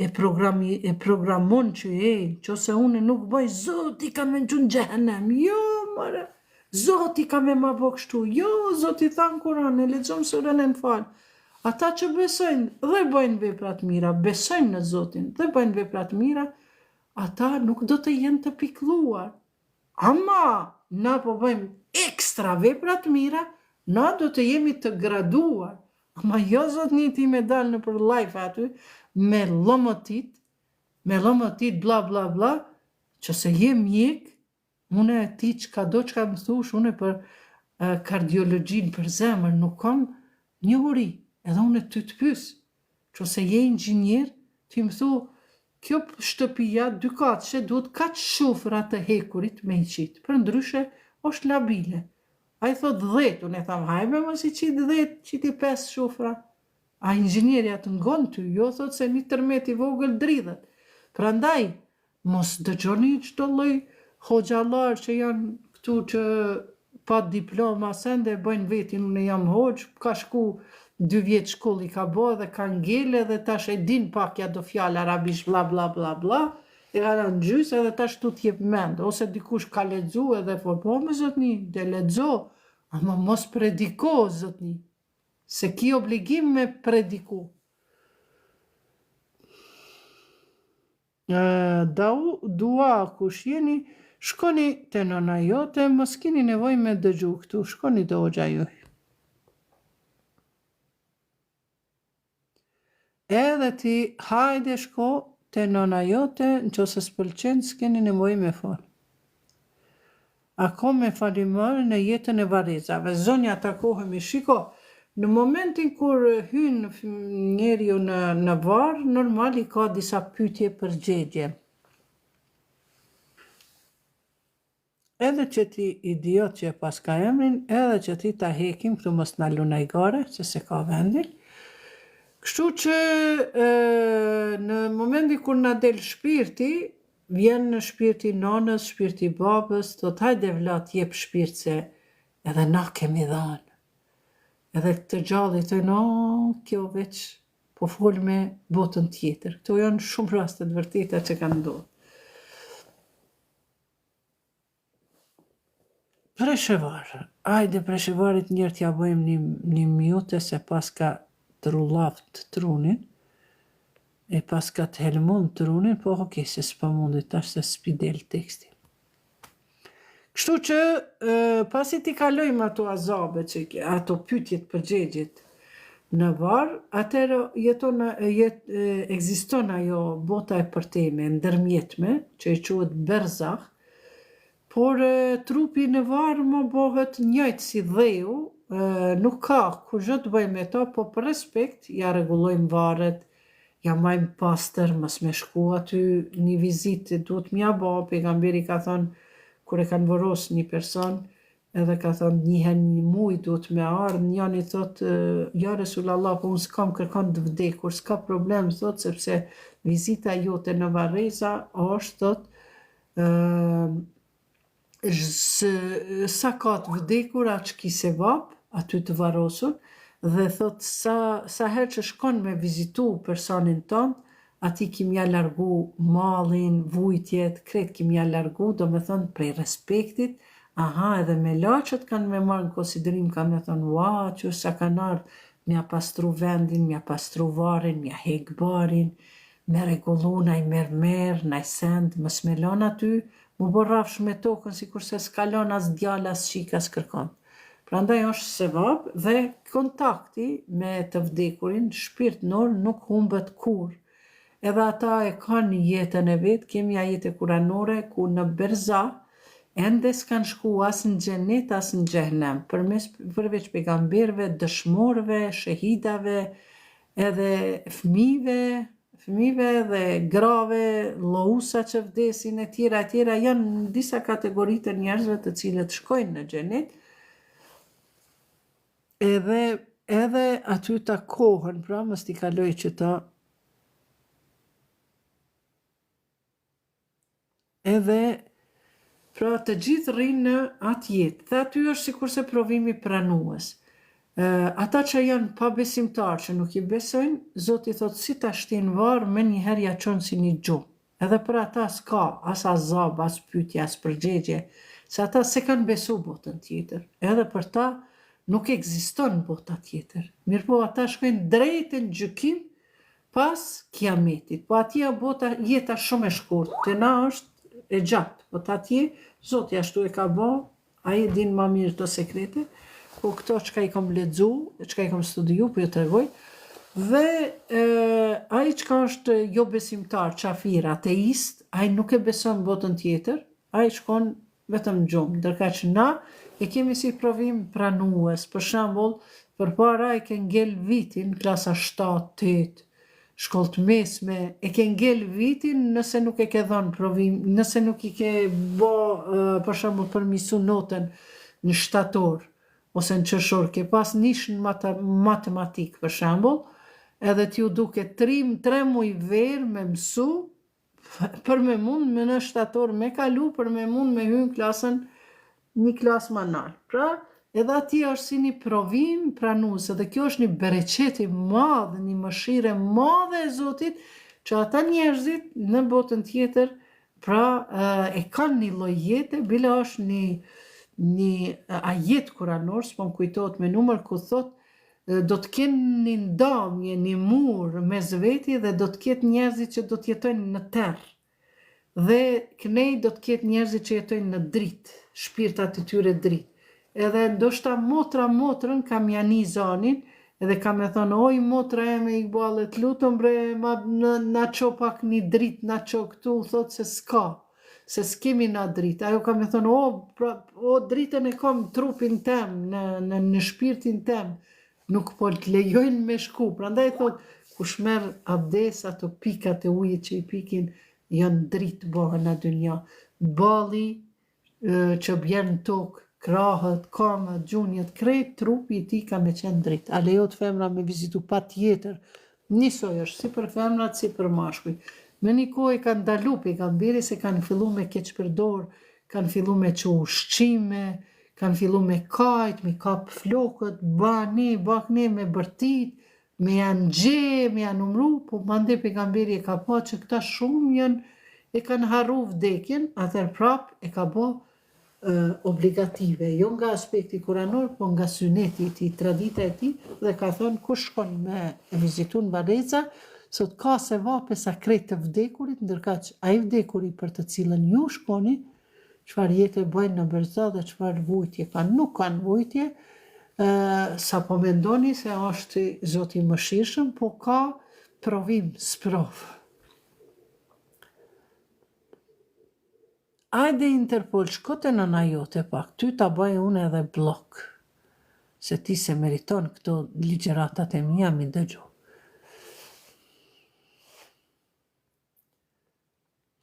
e programon që qose une nuk bëj, Zoti ka me në xhehenem, jo mëre, Zoti ka me ma bo kështu, jo, Zoti tha në Kur'an, e lexojmë surën e Enfal. Ata që besojnë dhe bëjnë veprat mira, besojnë në Zotin dhe bëjnë veprat mira, ata nuk do të jenë të pikluar. Ama, na po bëjmë ekstra veprat mira, na do të jemi të graduar. Ama jo zotni ti me dalë në për live aty, me lomotit, bla bla bla, që se jem mjek, une ti qka do qka më thush, une për kardiologjin për zemër, nuk kam një uri, edhe une ty të pys, që se je inxhinier, ti më thu, kjo shtëpia, 2 katëshe, duhet kaq shufra të hekurit me i qitë, për ndryshe, është labile. A i thot 10, unë e tham, hajme mos i qitë 10, qiti 5 shufra. A inxhinierja të ngon ty, jo thot se një tërmet i vogël dridhet. Prandaj, mos dëgjoni çdo lloj hoxhallar që janë këtu që pa diploma sende, bëjnë vetin, unë jam hoxh, ka shku 2 vjetë shkolli ka bo dhe ka ngele dhe tash e din pak ja do fjallë arabisht bla bla bla bla, e ka në gjysë edhe tash tu t'jep mend, ose dikush ka ledzu edhe po me zotni, de ledzo, ama mos prediko zotni, se ki obligim me prediku. Dua kush jeni, shkoni te nona jote, mos kini nevoj me dëgju këtu, shkoni te hoxha juaj. Edhe ti hajde shko te nona jote, në qëse s'pëlqen, s'keni nevoj me fol. Ako me falimër në jetën e varezave. Zonja takohemi, shiko, në momentin kur hynë njeriu në varë, normal i ka disa pyetje përgjegje. Edhe që ti idiot që pas ka emrin, edhe që ti ta hekim, këtu mos na lunaj gare, që se ka vendin. Kështu që në momentin kur na del shpirti, vjen në shpirti nonës, shpirti babës, thot hajde vlat jep shpirt se edhe na kemi dhanë. Edhe të gjalli të no, kjo veç po fol me botën tjetër. Këto janë shumë rastet vërteta që kanë ndodhur. Preshevar, hajde preshevarit njërë t'ja bëjmë një mjute se pas ka trullaft trunin, e pas ka të helmon trunin, po okej, se s'pa mundi tash se s'pi del teksti. Kështu që pasi ti kalojmë ato azabe, ato pyetjet përgjigjet në varë, atëherë ekziston ajo bota e përteme, ndërmjetme, që e quhet berzakh, por trupi në varë më bëhet njëjtë si dheu, nuk ka kur gjë të bëjmë me to, po për respekt ja rregullojmë varet, ja majmë pastër, mos me shku aty një vizitë, duhet m'ja bë, pejgamberi ka thënë, kur e kanë voros një person, edhe ka thonë njëherë një muj duhet me ardhë, njëri thotë, ja Resulallah, po unë s'kam kërkon të vdekur, s'ka problem, thotë, sepse vizita jote në Varreza është, thotë, sa ka të vdekur, aq ki sevap, aty të varosur, dhe thotë, sa herë që shkon me vizitu personin tonë, ati ki mja largu mallin, vujtjet, krejt ki mja largu, do me thonë prej respektit, edhe me laqët kanë me marrë në konsiderim, kanë me thonë, që sa kanë ardhë, mja pastru vendin, mja pastru varin, mja hek barin, me regullu naj mermer, naj send, mës me lon aty, mu borrafsh me tokën, si kurse s'kalon as djala, as shika, as kërkon. Prandaj është sevap dhe kontakti me të vdekurin, shpirtënor, nuk humbet kur. Edhe ata e kanë jetën e vetë, kemi a jetë kuranore, ku në berza, ende s'kan shku as në xhenet, as në xhehenem, përveç pejgamberëve, dëshmorëve, shahidave, edhe fëmijëve dhe grave, llousa që vdesin e tjera, janë disa kategori të njerëzve të cilët shkojnë në xhenet, edhe aty takohen, pra mos t'i kaloj që ta edhe pra të gjithë rrinë në atë jetë. Dhe aty është sikurse provimi pranues. Ata që janë pa besimtar, që nuk I besojnë, Zoti thotë si ta shtin varë, me njëherë ja qonë si një gjumë. Edhe për ata s'ka as azab, as pyetje, as përgjigje, se ata se kanë besu botën tjetër. Edhe për ta nuk ekziston bota tjetër. Mirëpo ata shkojnë drejtë në gjykim pas kiametit. Po atje bota jeta shumë e shkurtë, te na është e gjatë, po të atje, Zoti ashtu e ka bo, ai e din ma mirë të sekrete, po këto çka I kom lexu, çka I kom studiu, po ju tregoj, dhe ai çka është jo besimtar, qafir, ateist, ai nuk e beson botën tjetër, ai shkon vetëm në gjumë, ndërka që na e kemi si provim pranues, për shembull, përpara e ke ngel vitin, klasa 7-8, shkollë të mesme, e ke ngel vitin nëse nuk e ke dhënë provim, nëse nuk I ke bo, për shembull, përmisu notën në shtator, ose në qershor, ke pas nishën matematik, për shembull, edhe t'ju duke 3 muj verë me mësu, për me mund me në shtator me kalu, për me mund me hynë klasën, një klasë manal. Pra, edhe ati është si një provim pranuese dhe kjo është një bereqeti madhe, një mëshire madhe e Zotit që ata njerëzit në botën tjetër pra e kanë një lloj jete, bile është një ajet kuranor, s'po më kujtohet me numër, ku thot do të kenë një ndamje, një mur mes veti dhe do të ketë njerëzit që do të jetojnë në terr. Dhe kënej do të ketë njerëzit që jetojnë në dritë, shpirtat e tyre dritë. Edhe ndoshta motrën kam jani zonin, edhe kam e thonë, oj motra e me Iqbale, të lutëm bre, na qo pak një dritë, na qo këtu, thot se s'ka, se s'kemi na dritë. Ajo kam e thonë, o dritën e kam trupin tem, në shpirtin tem, nuk po të lejojnë me shku. Prandaj thot, kush merr abdes, ato pikat e ujit që I pikin, janë dritë bëhen në dynja. Balli që bjen në tokë, krahët, kamët, gjunjët, krejt trupi I tij ka me qenë dritë. A lejot femra me vizitu pa tjetër, njësoj është si për femrat, si për mashkuj. Me një kohë kanë ndalu pejgamberi se kanë fillu me keqpërdor, kanë fillu me çu ushqime, kanë fillu me kajt, me kap flokët, bakne me bërtit, me janë gje, me janë numru, po mande pejgamberi e ka pa që këta shumë e kanë harru vdekjen, atër prap e ka bo obligative, jo nga aspekti kuranor, po nga syneti I tij, tradita e tij, dhe ka thënë kush shkon me vizitu në Varreza, Sot ka se vape sakret të vdekurit, ndërka që ai vdekuri për të cilën ju shkoni, çfarë jetë bëjnë në Berza dhe çfarë vujtje kanë, nuk kanë vujtje, sa po mendoni se është Zoti i mëshirshëm, po ka provim, sprov. Ajde Interpol, shko te nëna jote pak, ty ta bëj unë edhe blok, se ti se meriton këto ligjëratat e mia mi dëgju.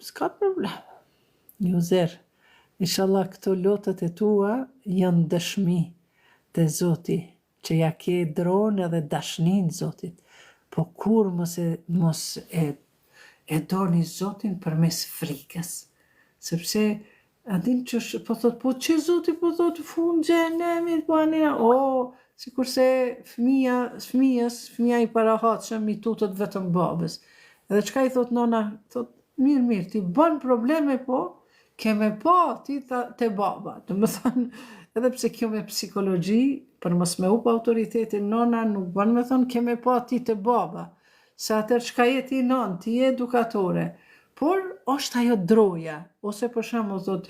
S'ka problem. Juzer, inshallah këto lotët e tua janë dëshmi të Zoti, që ja ke dronë edhe dashnin Zotit, po kur mos e doni Zotin përmes frikës, sepse a din që po thot, po që Zoti po thot fund xhenemit, po anina, sikurse fëmia i parahatshëm i tutët vetëm babës. Edhe çka i thot nona, thot mirë, ti bën probleme, po keme pa ti te baba. Do më thënë, edhe pse kjo me psikologji, për mos me up autoritetin nona, nuk bën me thënë keme pa ti te baba. Se atër çka je ti non, ti je edukatore. Por është ajo droja, ose për shembull thot,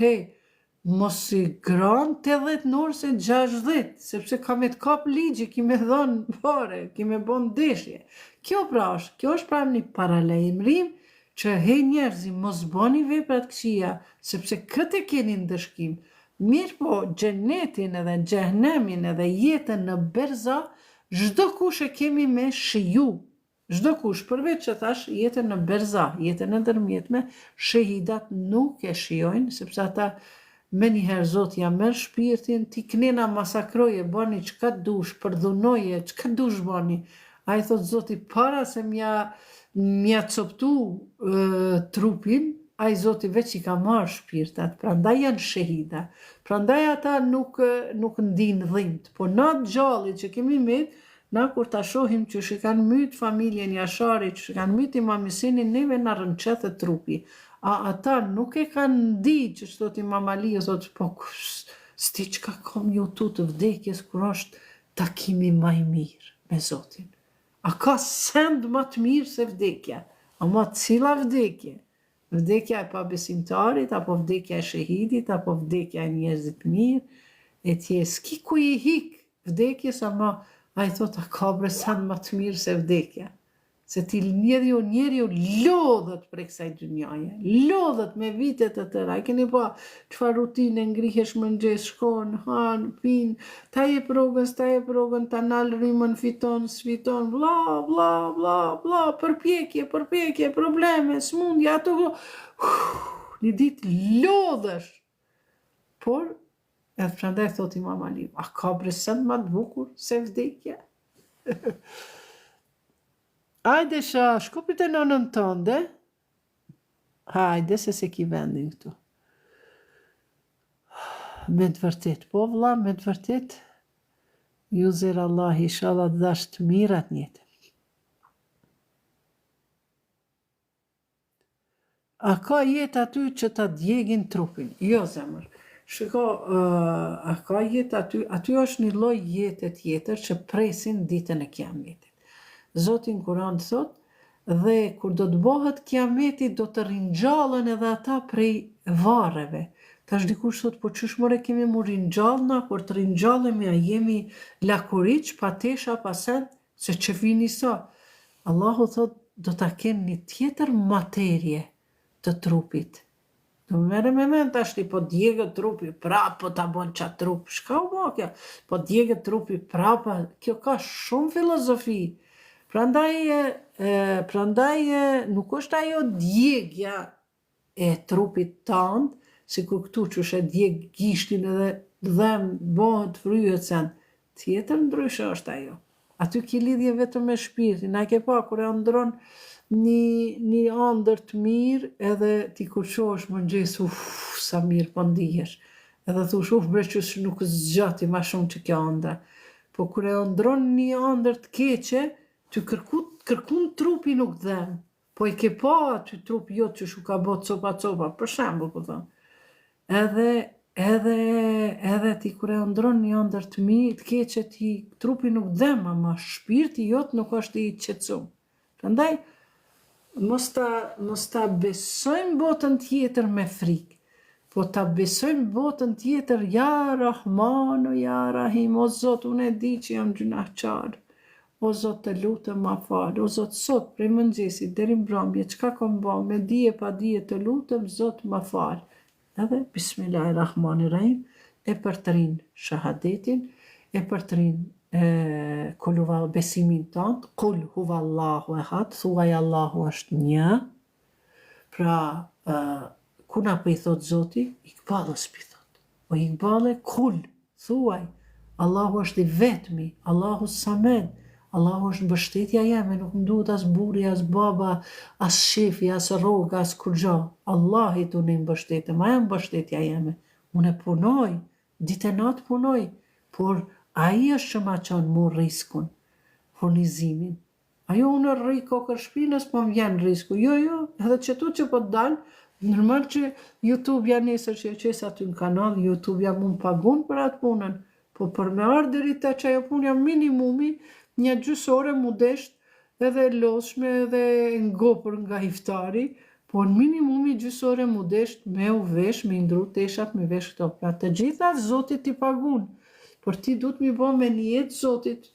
mos i gran 80 orë se 60, sepse ka me të kap ligji, ki me dhënë fare, ki me bon ndeshje. Kjo është pra një paralajmërim që njerëzi mos boni veprat këqija, sepse këtë e keni ndëshkim. Mirë po, xhenetin edhe xhehenemin edhe jetën në berza, çdo kush e kemi me shiju. Çdo kush, përveç që thash jetën në berza, jetën e ndërmjetme, shahidat nuk e shijojnë, sepse ata me njëherë Zoti ja merr shpirtin, ti knena masakroje, bani çka dush, përdhunoje, çka dush bani. Ai thot Zoti para se mja coptu trupin, ai Zoti veç i ka marrë shpirtat, prandaj janë shahida. Prandaj ata nuk ndin dhimbt, po na gjallit që kemi met, na kur ta shohim që shi kanë myt familjen Jasharit, që kanë myt Imam Hysinin, neve na rënqethet trupi. Ata nuk e kanë di që thot Imam Ali, thot, po sti çka kom ju tu të vdekjes kur është takimi më i mirë me Zotin. A ka send më të mirë se vdekja? Ama cila vdekje? Vdekja e pabesimtarit, apo vdekja e shahidit, apo vdekja e njerëzit mirë, e tje s'ki ku i hik vdekjes, ama a i thot, a ka send më të mirë se vdekja? Se ti njeriu lodhët për kësaj dynjaje, lodhët me vitet të tëra. I keni pa çfarë rutine ngrihesh mëngjes, shkon, han, pin, ta jep rrogën, ta nal rrymën, fiton, sfiton, bla, bla, bla, bla, përpjekje, probleme, smundje, ato, një ditë lodhësh. Por, edhe prandaj thot Imam Ali, a ka send më të bukur se vdekja? Hajde shko pite nënën tënde. Hajde se ki vendin këtu. Me të vërtet, po vlla, me të vërtet, ju zërë Allah, inshallah të dash të mirat njëtë. A ka jetë aty që ta djegin trupin? Jo, zemër. Shiko, a ka jetë aty është një lloj jetë tjetër që presin ditën e kiametit. Zotin Kur'an thot, dhe kur do të bëhet kiameti, do të ringjallën edhe ata prej varreve. Tash dikush thot, po çysh more kemi mu ringjallna, kur të ringjallemi a jemi lakuriç, pa tesha, pa send, se që vini sa. Allahu thot, do ta kenë një tjetër materie të trupit. Do merre me mend tash, po djegët trupi prap, po ta bën çat trup. Shka u bë kjo? Po djegët trupi prap, kjo ka shumë filozofi. Prandaj nuk është ajo djegja e trupit tënd, sikur këtu që është djeg gishtin edhe dhem bëhet fryhet sen. Tjetër ndryshe është ajo. Aty ki lidhje vetëm me shpirtin. Na ke pa kur e ndron një ëndër të mirë, edhe ti kur shohësh mëngjes, sa mirë po ndihesh. Edhe thush, bre që nuk zgjati ma shumë që kjo ëndra. Po kur e ndron një ëndër të keqe, ty kërkun trupi nuk dhem, po i ke pa aty trupi jot që shu ka bot copa, për shembull po thon. Edhe ti kur e ndron një ëndër të mirë, të keqe, ti trupi nuk dhem, ama shpirti jot nuk është i qetësuar. Prandaj mos ta besojmë botën tjetër me frikë, po ta besojmë botën tjetër, ja Rahman, ja Rahim, o Zot, unë e di që jam gjunahçar, o Zot të lutem ma fal, o Zot sot prej mëngjesit deri mbrëmje, çka kam bë, me dije pa dije të lutem, Zot ma fal. Edhe Bismillahirrahmanirrahim, e përtrin shahadetin, e përtrin kul huwa besimin tënd, kul huwallahu ehad, thuaj Allahu është një. Pra, ku na po i thot Zoti? Iqbalës pi thot. O Iqbale, kul, thuaj, Allahu është i vetmi, Allahu samed, Allahu është mbështetja jeme, nuk më duhet as burri, as baba, as shefi, as rroga, as kur gjë. Allahit unë i mbështetem, aja mbështetja jeme. Unë e punoj, ditë e natë punoj, por ai është që ma qanë mu riskun, furnizimin. Ajo unë rri kokër shpinës, po më vjen risku. Jo, edhe që tu që po të dalë, normal që YouTube ja nesër që e qesë aty në kanal, YouTube ja mu më pagun për atë punën, po për me ardëri të që ajo punë jam minimumi, një gjysore mu desht edhe loshme edhe ngopër nga iftari, po në minimumi gjysore mu desht me u vesh, me indru teshat, me vesh këto. Pra të gjitha Zotit t'i pagun, por ti du t'mi bo me njetë Zotit.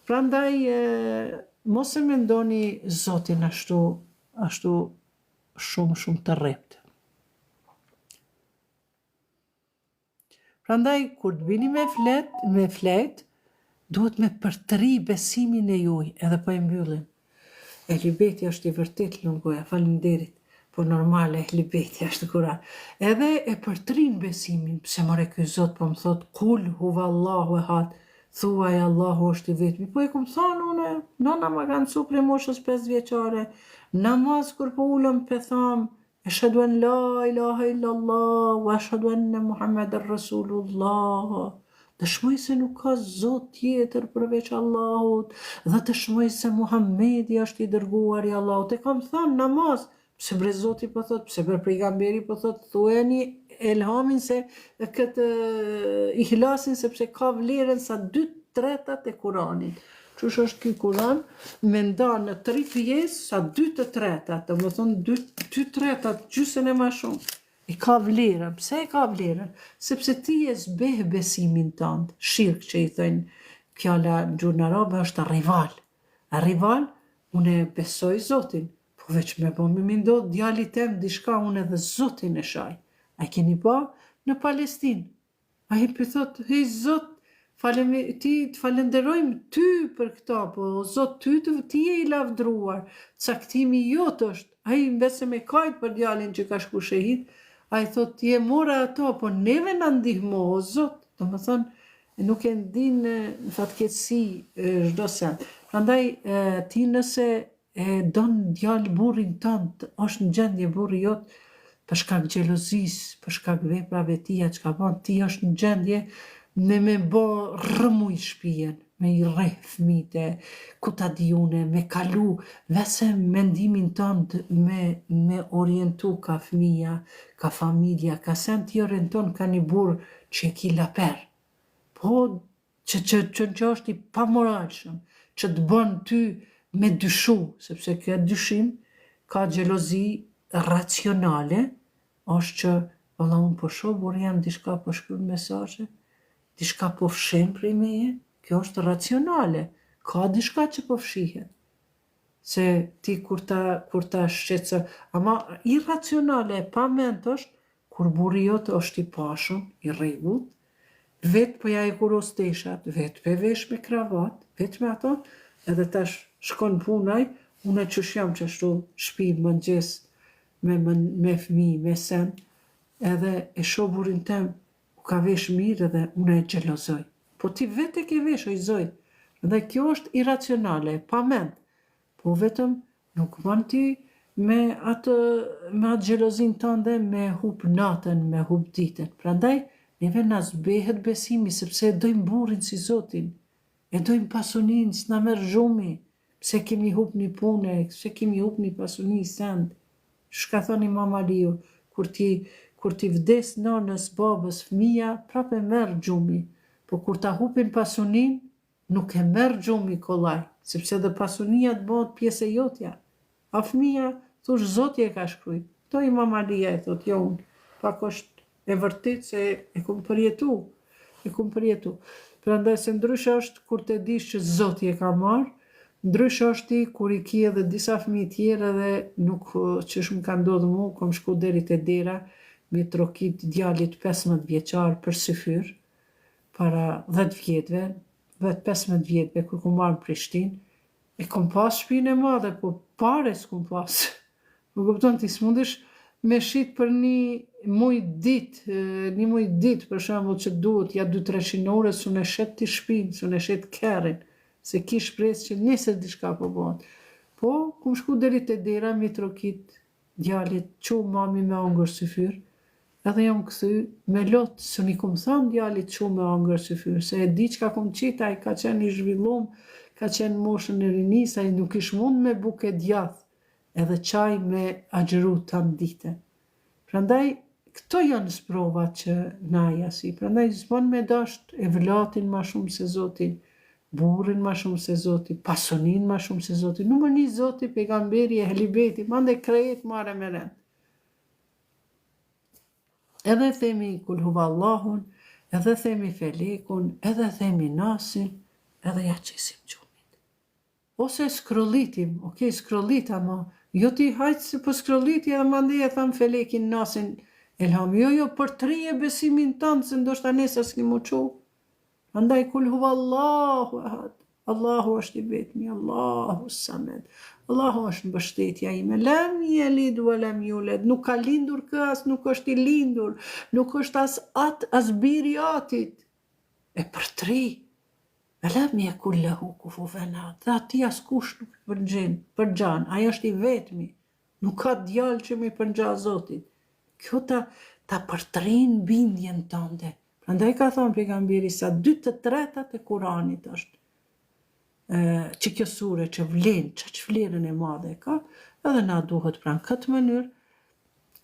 Pra ndaj, mos e mendoni Zotin ashtu shumë të rrept. Pra ndaj, kur të bini me flet, duhet me përtëri besimin e juj, edhe po e mbyllim. Ehlibeti është i vërtet lungoja, falinderit, po normale ehlibeti është Kur'an. Edhe e përtrin besimin, pse more ky Zot po më thot, kul huwallahu ehad, thuaj Allahu është i vetmi. Po e kom thonë une, nona ma kanë su prej moshës 5 vjeqare, namaz kur po ullëm pe tham, ashhadu an la ilaha illallah, wa ashhadu anna Muhammadan Rasulullah. Dëshmoj se nuk ka Zot tjetër përveç Allahut, dhe dëshmoj se Muhamedi është i dërguar i Allahut. E kam thënë namaz, pse bre Zoti po thot, pse bre pejgamberi po thot, thuajeni elhamin se këtë ihlasin, sepse ka vlerën sa 2/3 e Kuranit. Qush është ky Kuran, me nda në 3 pjesë sa 2/3, do më thonë 2/3, gjysën e ma shumë. I ka vlerën. Pse e ka vlerën? Sepse ti e zbeh besimin tënd. Shirk që i thënë fjala në gjuhën arabe është rival. A rival, unë e besoj Zotin, po veç me po me mindot djali tem dishka unë edhe Zotin e shaj. A keni pa në Palestinë? A i për thot, hej Zot, ti të falenderojmë ty për këta, po Zot ti e i lavdruar, caktimi jot është. A i mbese me kajt për djalin që ka shku shehit, a i thot, ti e mora ato, po neve në ndihmo, o Zot. Do më thonë, nuk e ndin në fatkeqësi çdo sen. Prandaj, ti nëse e don djalë burrin tënd, është në gjendje burri jot, për shkak xhelozisë, për shkak veprave tia çka bën, ti është në gjendje me bë rrëmuj shtëpinë, me i rreh fëmijët, ku ta dijune, me kalu, vese mendimin tënd me orientu ka fëmija, ka familja, ka sen ti orienton ka një burr që e ki laper. Po, që është i pamoralshëm, që të bën ty me dyshu, sepse kjo dyshim ka xhelozi racionale, është që valla unë po shoh burri jam diçka po shkruan mesazhe, diçka po fshem prej meje, kjo është racionale, ka diçka që po fshihet. Se ti kur ta shqetëso, ama irracionale, pa mend është kur burri jot është i pashëm, i rregullt, vetë po ja e kuros teshat, vetë pe vesh me kravat, vetë me ato, edhe tash shkon punaj, unë që jam që ashtu shpi mëngjes me fëmijë, me sen, edhe e shoh burrin tem, u ka vesh mirë edhe unë e xhelozoj. Po ti vetë e ke vesh, o i zoj. Dhe kjo është iracionale, pa mend. Po vetëm nuk bën ti me atë xhelozin tënde me hub natën, me hub ditën. Prandaj neve na zbehet besimi sepse e dojmë burrin si Zotin. E dojmë pasunin, s'na merr zhumi. Pse kemi hub një pune, pse kemi hub një pasuni send. Shka thoni Mama Liu, kur ti vdes nonës, babës, fëmija, prapë e merr xhumi. Po kur ta hupin pasunin, nuk e merr xhumi kollaj, sepse dhe pasunia të bëhet pjesë e jotja. A fëmia, thosh Zoti e ka shkruajt. To Imam Alia e thot, jo unë. Pak është e vërtet se e kum përjetu. Prandaj se ndryshe është kur të dish që Zoti e ka marrë, ndryshe është ti kur i ki edhe disa fëmijë tjerë dhe nuk që më ka ndodhur mu, kom shku deri te dera, mi trokit djalit 15 vjeçar për syfyr, para 10 vjetëve, 15 vjetëve kur kom marrë në Prishtinë, e kom pas shtëpinë e madhe, po pare s'kom pas. Më kupton ti s'mundesh me shit për një muj dit, për shembull që duhet ja 200-300 orë, s'unë e shet ti shtëpinë, s'unë e shet kerrin, se ki shpresë që nesër diçka po bëhet. Po, kum shku deri te dera, mi trokit djalit, çu mami me ongër syfyr, edhe jam kthy me lot, s'uni kum thënë djalit çu me ongër syfyr, se e di çka kum qit, ai ka qenë i zhvillum, ka qenë moshën e rinis, ai nuk ish mund me buke djath, edhe çaj me agjëru tan dite. Prandaj, këto janë sprovat që na jasi, prandaj s'bën me dasht e vlatin ma shumë se Zotin, burrin ma shumë se Zoti, pasonin ma shumë se Zoti, numër 1 Zoti, pejgamberi e helibeti, mande krejet mare me rend. Edhe themi kul huvallahun, edhe themi felekun, edhe themi nasin, edhe ja qesim gjumit. Ose scrollitim, scrollit ama, jo ti hajtë se po scrolliti edhe mande e tham felekin, nasin, elham, jo, për 3 besimin tënë, se ndoshta nesër s'ki mu qu. Andaj kul huvallahu ahad, Allahu është i vetmi, Allahu samed, Allahu është mbështetja ime, lam yalid wa lam yulad, nuk ka lindur kë, as nuk është i lindur, nuk është as biri atit, e për 3, lam yakul lahu kufuwan ahad, dhe ati as kush nuk përgjan, ai është i vetmi, nuk ka djalë që mi përgja Zotit. Kjo ta përtrin bindjen tënde. Prandaj ka thonë pejgamberi sa 2/3 e Kuranit është që kjo sure që vlen, që vlerën e madhe ka, edhe na duhet pranë këtë mënyrë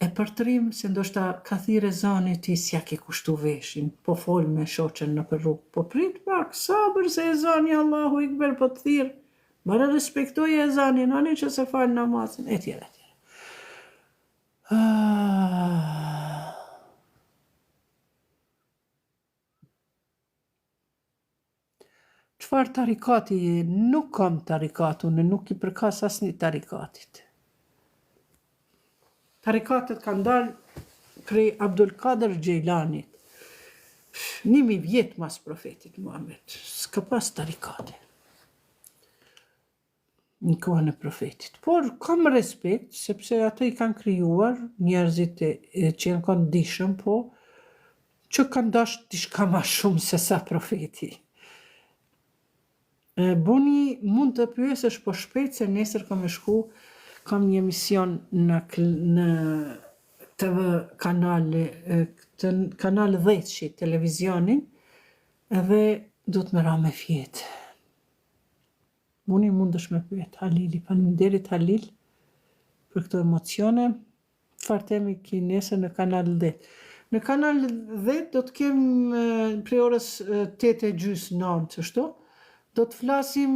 e përtrim se ndoshta ka thirrë zani ti s'ja ke kushtu veshin, po fol me shoqen në për rrugë, po prit pak, sabër se e zani Allahu ikber po të thirr, bara respektoj e zanin, ani që se fal namazin, e tjera. Çfarë tarikati je? Nuk kam tarikat, unë nuk i përkas asnjë tarikatit. Tarikatet kanë dalë prej Abdul Kader Gjelanit. 1000 vjet mas profetit Muhammed. S'ka pas tarikate. Në kohën e profetit. Por kam respekt, sepse ato i kanë krijuar njerëzit që janë kanë dishëm, po që kanë dash diçka ma shumë se sa profeti. Buni mund të pyesësh po shpejt se nesër kam një emision në TV kanal 10 televizionin, edhe do të më ra me fjetë. Buni mundesh me pyet Halili, faleminderit Halil për këto emocione, çfarë temi ki nesër në kanal 10. Në kanal 10 do të kem prej orës 8:30, kështu. Do të flasim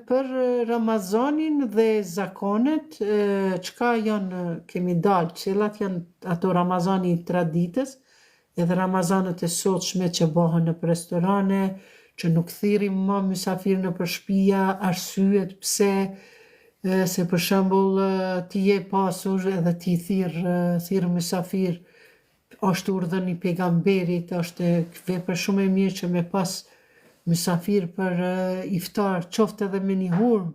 për Ramazanin dhe zakonet, çka janë, kemi dalë, cilat janë ato Ramazani i traditës, edhe Ramazanët e sotshme që bëhen në restorane, që nuk thirrim më mysafir në për shtëpia, arsyet pse, se për shembull ti je pasur edhe ti thirr mysafir, është urdhën i pejgamberit, është vepër shumë e mirë që me pas mysafir për iftar, qoftë edhe me një hurmë,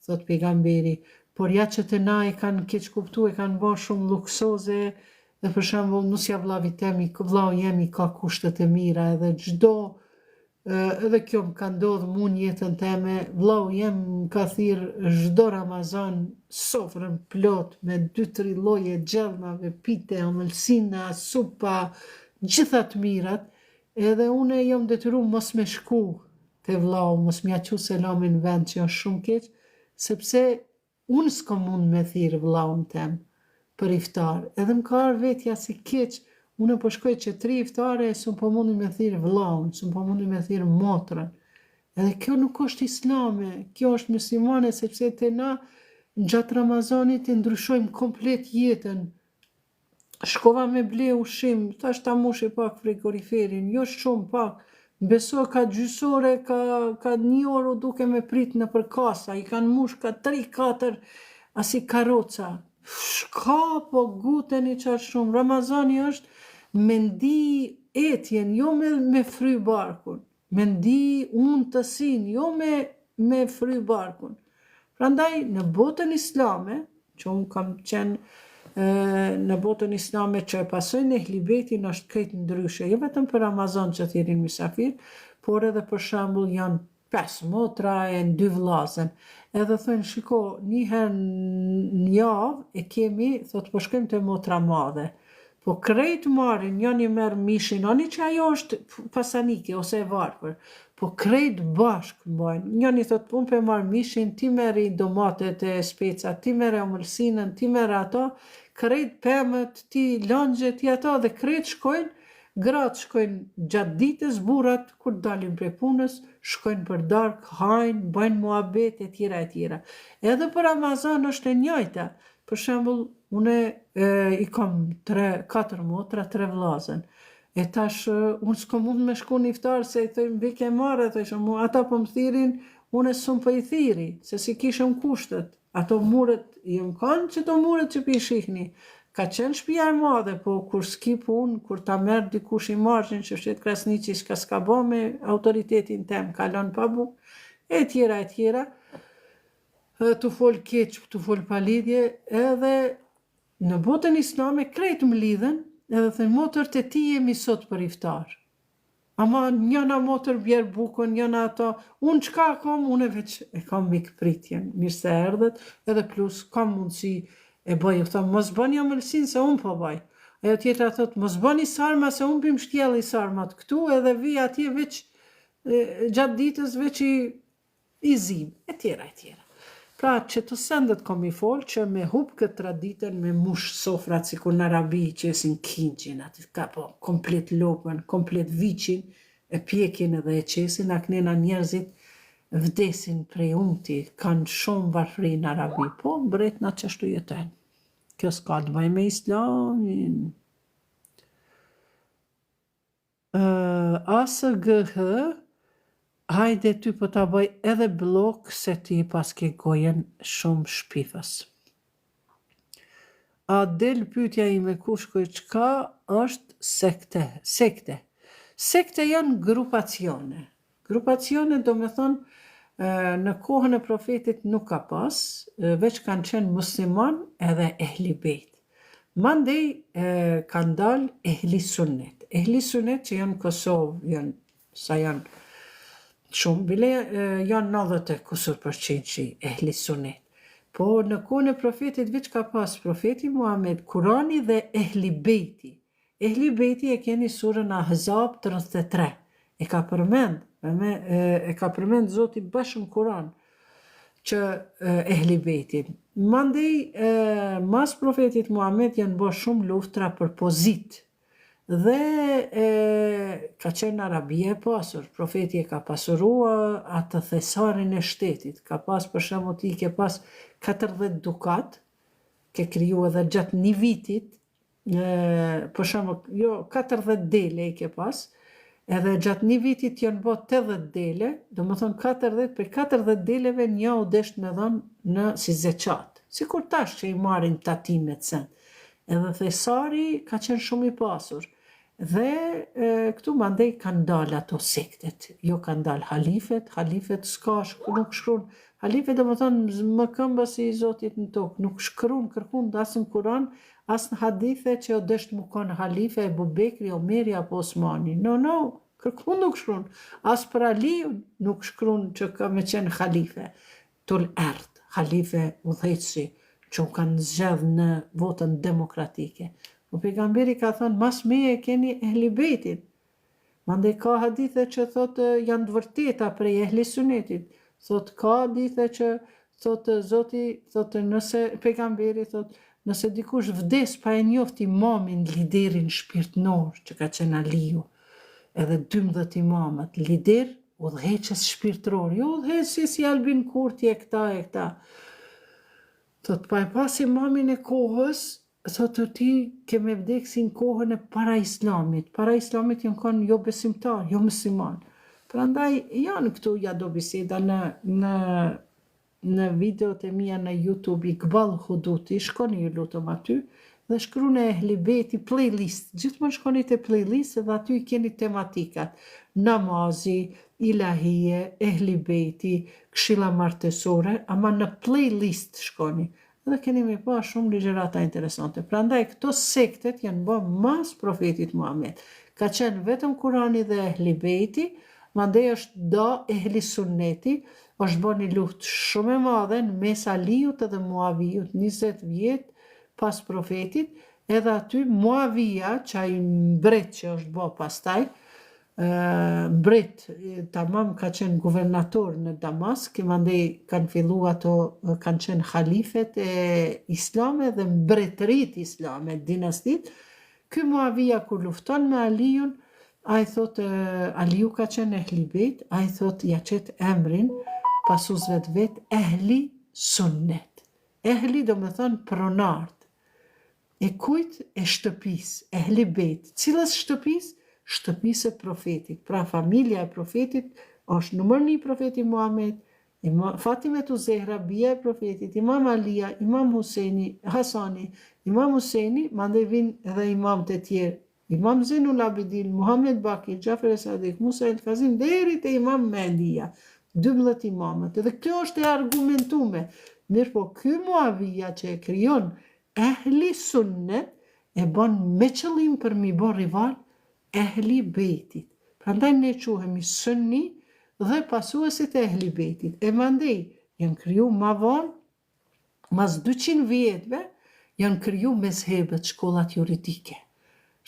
thot pejgamberi, por ja që të na e kanë keq kuptu, e kanë bërë shumë luksoze, dhe për shembull nusja vllavit temi, vllau jemi ka kushtet e mira, edhe edhe kjo më ka ndodhur mu në jetën teme, vllau jem ka thirr çdo Ramazan sofrën plot me 2-3 lloje gjellnave, pite, ëmbëlsina, supa, gjitha të mirat, edhe une jam detyru mos me shku te vllau, mos m'ja qu selamin në vend që është shumë keq, sepse unë s'kam mund me thirr vllaun tem për iftar, edhe më ka arë vetja si keq, unë po shkoj që 3 iftare, s'un po mundi me thirr vllaun, s'un po mundi me thirr motrën, edhe kjo nuk është islame, kjo është muslimane, sepse te na gjatë Ramazanit e ndryshojmë komplet jetën. Shkova me ble ushqim, thash ta mushi pak frigoriferin, jo shumë pak. Beso ka gjysore, ka 1 orë duke me prit në për kasa, i kanë mush ka 3-4 asi karoca. Shka po guteni qatë shumë. Ramazani është me ndi etjen, jo me fry barkun. Me ndi unë të sin, jo me fry barkun. Prandaj në botën islame, që unë kam qenë në botën islame që e pasojnë e hlibetin është këtë ndryshe, jo vetëm për Ramazan që thjerin misafir, por edhe për shembull janë 5 motra e 2 vllazën. Edhe thënë, shiko, një herë në javë e kemi, thot po shkojmë te motra madhe. Po krejt marrin, njëni merr mishin, ani që ajo është pasanike ose e varfër, po krejt bashkë mbajnë. Njëni thot, unë pe marr mishin, ti merri domatet e specat, ti merre omëlsinën, ti merre ato, krejt pemët, ti langjet, ti ato, dhe krejt shkojnë, gratë shkojnë gjatë ditës, burrat kur dalin prej punës, shkojnë për darkë, hajnë, bëjnë muhabet e tjera e tjera. Edhe për Ramazan është e njëjta. Për shembull, une i kam 3-4 motra, 3 vllazën. E tash, unë s'ko mund me shku në iftar, se i thëjmë bike marrë, ata po më thirin, unë s'um për i thiri, se si kishëm kushtet. Ato muret, jëmë kanë që to muret që pi shihni. Ka qenë shtëpia e madhe, po kur s'ki punë, kur ta merr dikush i margjin që fshet Krasniqi s'ka bo me autoritetin tem, kalon pa buk, e tjera, të fol keq, të fol pa lidhje, edhe në botën islame krejt më lidhen, edhe thënë motër të ti jemi sot për iftar. Ama njëna motër bjerë bukën, njëna ato, unë qka kam, unë veç e kam mikë pritjen, mirë se erdhet, edhe plus kam mundësi e bëj, u thamë, mos bëni omëlsin se unë po bëj. Ajo tjetra thot, mos bëni sarma se unë bim shtjeli sarmat këtu, edhe vi atje veç, gjatë ditës veç i zim, e tjera. Pra që të sendet kom i folë që me hub këtë traditën me mush sofrat si kur në Arabi që esin kinqin, aty ka po komplet lopën, komplet viqin, e pjekin edhe e qesin, aknena njerëzit vdesin prej umti, kanë shumë varfri në Arabi, po mbretna qështu jetojnë. Kjo s'ka të bëj me islamin. ASGH, hajde ty po ta bëj edhe blok se ti pas ke gojen shumë shpifës. A del pyetja ime kushkoj çka është sekte? Sekte janë grupacione. Grupacione do me thonë në kohën e profetit nuk ka pas, veç kanë qenë musliman edhe ehli bejt. Mandej kanë dalë ehli sunnet. Ehli sunnet që janë Kosovë, janë shumë, bile janë 90% që ehli sunnet. Po në kohën e profetit veç ka pas profeti Muhammed, Kurani dhe ehli bejti. Ehli bejti e keni surën Ahzab 33. E ka përmend Zoti bashkë në Kuran që ehli bejtin. Mandej, mas profetit Muhammed janë bërë shumë luftra për pozitë. Dhe ka qenë Arabia e pasur, profeti e ka pasurua atë thesarin e shtetit, ka pas për shembull ti ke pas 40 dukat, ke kriju edhe gjatë një vitit, për shembull, jo, 40 dele i ke pas, edhe gjatë një vitit janë bo 80 dele, do më thonë 40, për 40 deleve një u desht me dhënë në si zeqat, si kur tash që i marin tatimet sen. Edhe thesari ka qenë shumë i pasur. Dhe këtu mandej kanë dalë ato sektet, jo kanë dalë halifet s'ka, nuk shkruan, halifet dhe më thonë më këmbë si Zotit në tokë, nuk shkruan kërkun asë në Kuran, asë në hadithe që o dështë më konë halife e Bubekri, Omeri apo Osmani, no, kërkun nuk shkruan, asë për Ali nuk shkruan që ka me qenë halife, tul ert, halife udhëheqësi, që u kanë zgjedhë në votën demokratike. Po pejgamberi ka thënë, mas meje keni ehli bejtin. Mandej ka hadithe që thotë janë të vërteta prej ehli sunetit. Thotë ka hadithe që thotë Zoti, thotë nëse pejgamberi thotë, nëse dikush vdes pa e njoft imamin, liderin shpirtnor që ka qenë Aliu, edhe 12 imamat, lider udhëheqës shpirtëror, jo udhëheqës si Albin Kurti e këta. Thot, pa e pas imamin e kohës, thot ti ke me vdek si në kohën e para islamit. Para islamit janë kanë jo besimtar, jo musliman. Prandaj janë këtu ja do biseda në videot e mia në YouTube, Iqbal Huduti, shkoni ju lutëm aty, dhe shkrune Ehli Bejti playlist. Gjithmonë shkoni te playlist dhe aty keni tematikat. Namazi, ilahije, Ehli Bejti, këshilla martesore, ama në playlist shkoni. Dhe keni me pa shumë ligjërata interesante. Prandaj këto sektet janë bë mas profetit Muhammed. Ka qenë vetëm Kurani dhe Ehli Bejti, mandej është do Ehli Sunneti, është bë një luftë shumë e madhe në mes Aliut dhe Muavijut, 20 vjet pas profetit, edhe aty Muavija, që ai mbret që është bë pastaj, mbret tamam ka qenë guvernator në Damask, mandej kanë fillu ato, kanë qenë halifet e islame dhe mbretërit islame, dinastit. Ky Muavija kur lufton me Aliun, ai thot, Aliu ka qenë Ehli Bejt, ai thot ja qet emrin pasuzve të vet Ehli Sunnet. Ehli do me thonë pronart. E kujt? E shtëpis, Ehli Bejt. Cilës shtëpis? Shtëpisë e profetit. Pra familja e profetit është numër 1 profeti Muhammed, Fatime tu Zehra, bia e profetit, Imam Alia, Imam Hasani, Imam Huseni, mandej vinë edhe imamët e tjerë, Imam Zenul Abidin, Muhammed Bakir, Gjafer e Sadik, Musa el Kazim, deri te Imam Mehdia, 12 imamët. Edhe kjo është e argumentume. Mirë po, ky Muavija që e krijon Ehli Sunnet e bën me qëllim për mi bë rival Ehli Bejtit. Prandaj ne quhemi Sunni dhe pasuesit e Ehli Bejtit. E mandej janë kriju ma vonë, mas 200 vjetëve, janë kriju mezhebet, shkollat juridike.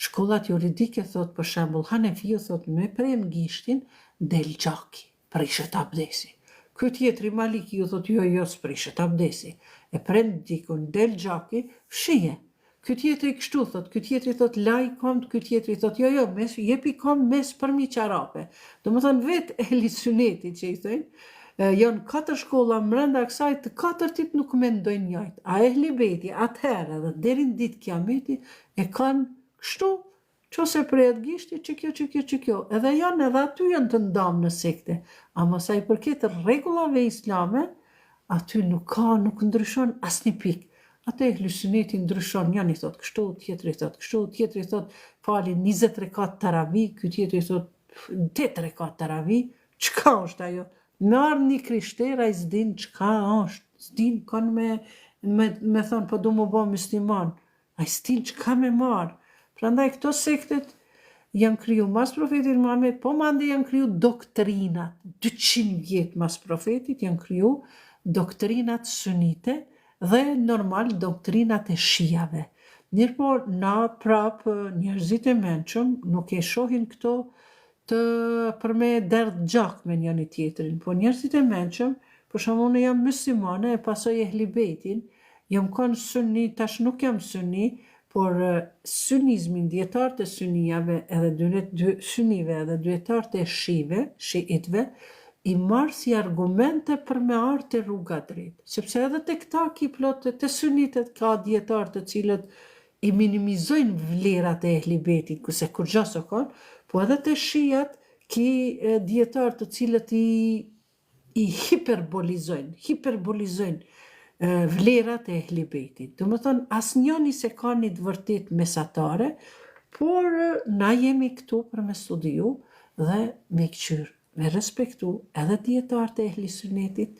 Shkollat juridike thot për shembull Hanefiu thot me pren gishtin del gjaki, prishet abdesi. Ky tjetri Maliki ju thot jo s'prishet abdesi. E pren dikun del gjaki, fshije. Ky tjetri kështu thot, ky tjetri thot laj komt, ky tjetri thot jo, jepi kom mes përmi qarape. Do më thënë vetë Ehli Sunnetit që i thënë, janë 4 shkolla mbrenda kësaj, të 4-tit nuk mendojnë njëjtë. A Ehli Bejti atëherë dhe deri në ditë Kiameti e kanë kështu, qose prejet gishti që kjo. Edhe aty janë të ndamë në sekte. Ama sa i përket rregullave islame, aty nuk ndryshon asnjë pikë. Atë Ehli Sunneti ndryshon, njëri thot kështu, tjetri thot kështu, tjetri thot fali 20 rekat taravi, ky tjetri thot 8 rekat taravi. Çka është ajo? Merr një krishter, ai s'din çka është. S'din kanë me thonë po du më bë musliman. Ai s'din çka me marr. Prandaj këto sektet janë kriju mas profetit Muhammed, po mandej janë kriju doktrinat. 200 vjet mas profetit janë kriju doktrinat sunite dhe normal doktrinat e shijave. Mirë po, na prap njerëzit e mençëm nuk e shohin këto për me derdh gjak me njëri tjetrin, po njerëzit e mençëm, për shembull unë jam muslimane e pasoj Ehli Bejtin, jam kon sunni, tash nuk jam sunni, por sunizmin, dietarët e sunnive edhe dietarët e shiitëve, i marrë si argumente për me ardhur te rruga drejt. Sepse edhe te këta ki plot, te sunnitet ka dietarë të cilët i minimizojnë vlerat e Ehli Bejtit, kurse kur gjë s'o kanë, po edhe te shijat ki dietarë të cilët i hiperbolizojnë vlerat e Ehli Bejtit. Do më thonë, asnjëni se ka një të vërtet mesatare, por na jemi këtu për me studiu dhe me këqyr, me respektu edhe dietarët e Ehli Sunnetit,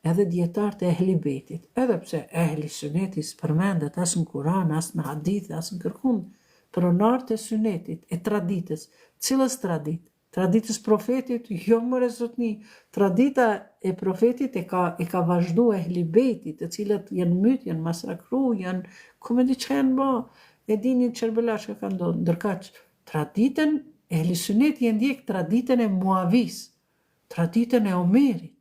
edhe dietarët e Ehli Bejtit. Edhe pse Ehli Sunneti s'përmendet as në Kur'an, as në hadith, as në kërkund, pronarët e Sunnetit, e traditës. Cilës traditë? Traditës profetit, jo më zotni. Tradita e profetit e ka vazhdu Ehli Bejtit, të cilët janë myt, janë masakru, janë kume diçka janë ba, e dini çerbelash ka ndodhur. Ndërkaq traditën Ehli Sunneti e ndjek traditën e Muavis, traditën e Omerit.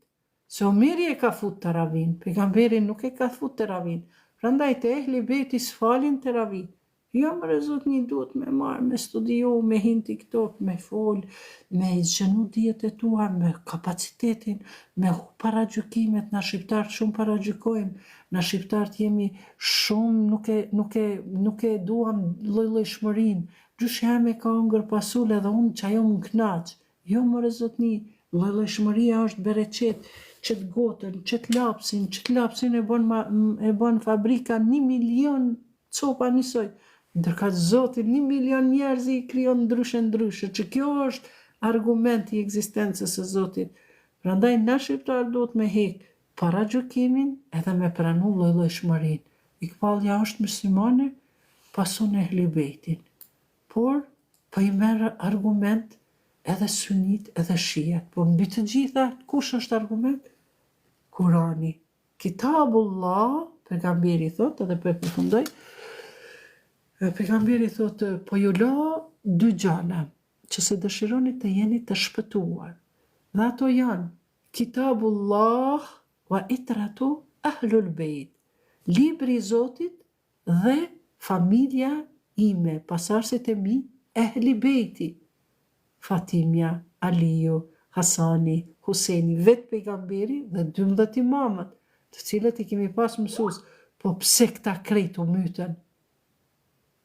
Se Omeri e ka fut taravin, pejgamberi nuk e ka fut taravin. Prandaj te Ehli Bejti s'falin taravi. Jo më rezotni duhet me marrë, me studiu, me hin TikTok, me fol, me zgjenu dijet e tua, me kapacitetin, me paragjykimet, na shqiptarët shumë paragjykojmë, na shqiptarët jemi shumë, nuk e duam lloj-llojshmërinë. Gjysh jam e ka ëngër pasul edhe unë që ajo më knaq. Jo më rezotni, lloj-llojshmëria është bereqet, qëtë gotën, qëtë lapsin e bon fabrika 1 milion copa njësoj. Ndërka Zotin 1 milion njerëz i krijon ndryshe, që kjo është argument i ekzistencës së Zotit. Prandaj na shqiptar duhet me hek paragjykimin edhe me pranu lloj-llojshmërinë. Ikballja është muslimane, pasun Ehli Bejtin. Por, po i merr argument edhe sunit edhe shiat. Po mbi të gjitha, kush është argument? Kurani. Kitabullah, pejgamberi thot, edhe përfundoj, pejgamberi thot, po ju la 2 gjana, që se dëshironi të jeni të shpëtuar. Dhe ato janë Kitabullah wa itratu ahlul bejt, libri i Zotit dhe familja ime, pasarësit e mi, Ehli Bejti, Fatimja, Aliju, Hasani, Huseni, vetë pejgamberi dhe 12 imamët, të cilët i kemi pas mësus. Po pse këta krejt u mytën?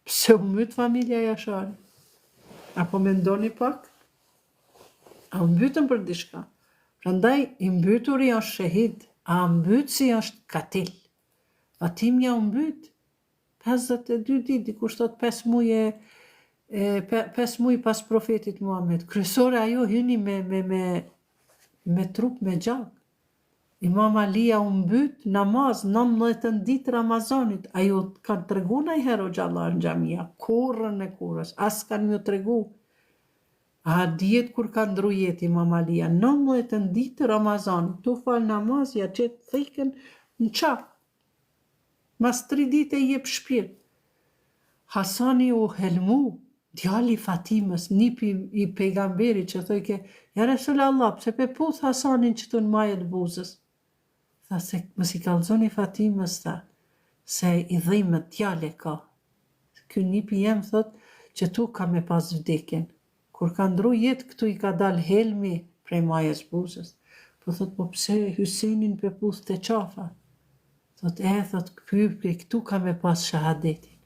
Pse u mytë familja Jashari? Apo mendoni pak? A u mbytën për diçka? Prandaj, i mbyturi është shahid, a mbytësi është katil. Fatimja u mbyt 52 ditë, dikush thot 5 muaj 5 muaj pas profetit Muhammed. Kryesore ajo hyni me trup me gjak. Imam Alia u mbyt namaz 19 ditë Ramazanit. Ajo kanë tregu najherë o gjallar në xhamia, kurrën e kurrës, as kanë ju tregu. A dihet kur ka ndru jetë Imam Alia 19 ditë Ramazanit, tu fal namaz, ja qetë thikën në qaf. Mas 3 ditë e jep shpirt. Hasani u helmu, djali Fatimës, nipi i pejgamberit që thoi ke, ja Resulallah, pse pe puth Hasanin që të në majet buzës? Tha se mës i kalzoni Fatimës, tha, se i dhimet djale ka. Ky nipi jem thot që tu ka me pas vdekjen. Kur ka ndru jetë, këtu i ka dal helmi prej majes buzës. Po thot, po pse Hysenin pe puth të qafa? Thot, këtu ka me pas shahadetin.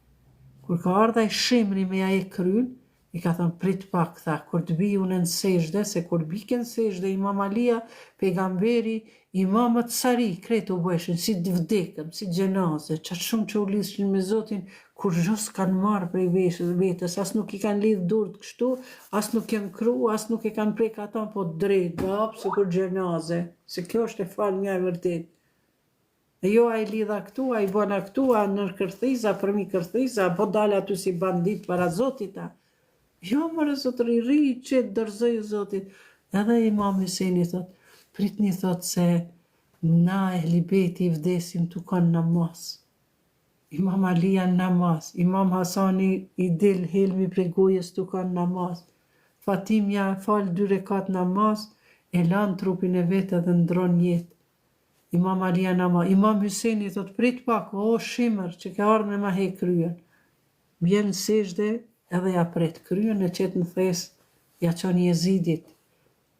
Kur ka ardha i shemri me ja e kryn, i ka thënë prit pak, tha, kur të bi unë në sejshde, se kur bike në sejshde, Imam Alia, pejgamberi, imamët sari, kretë u bëjshin, si të vdekëm, si gjenaze, qatë shumë që u lidhshin me Zotin, kur zhos kanë marë prej vetës, as nuk i kanë lidh durët kështu, as nuk janë kru, as nuk e kanë prek ata, po drejt, bapë, si kur gjenaze, se kjo është e falë nga e vërtet. E jo a i lidha këtu, a i bona këtu, a nër kërthiza, përmi kërthiza, po dalë aty si bandit para Zotit, a. Jo, mërë zotëri, ri që dërzoj Zotit. Edhe Imam Hyseni thot, pritni thot se na Ehli Bejti i vdesim të kanë namaz. Imam Alia namaz, Imam Hasani i del helmi prej gojës të kanë namaz. Fatimja falë 2 rekat namaz, e lanë trupin e vetë dhe ndron jetë. Imam Alia namaz. Imam Hyseni thot, prit pak, o shimër, që ka ardhë me ma he kryen. Vjen në sejshde, edhe ja pret kryen e qetë në thes, ja qoni Jezidit,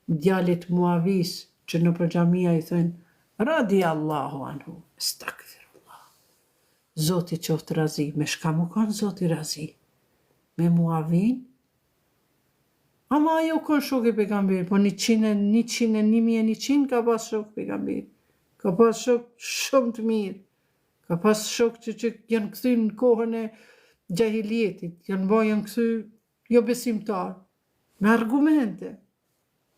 djalit Muavis, që në përgjamia i thënë, radi Allahu anhu, stakfirullah. Zoti qoftë razi, me shka mu kanë Zoti razi? Me Muavin? Ama ajo kanë shok e pejgamberi, po 1.100 ka pas shok pejgamberi. Ka pas shok shumë të mirë. Ka pas shok që janë këthy në kohën e gjahiljetit, janë këthy jo besimtar, me argumente.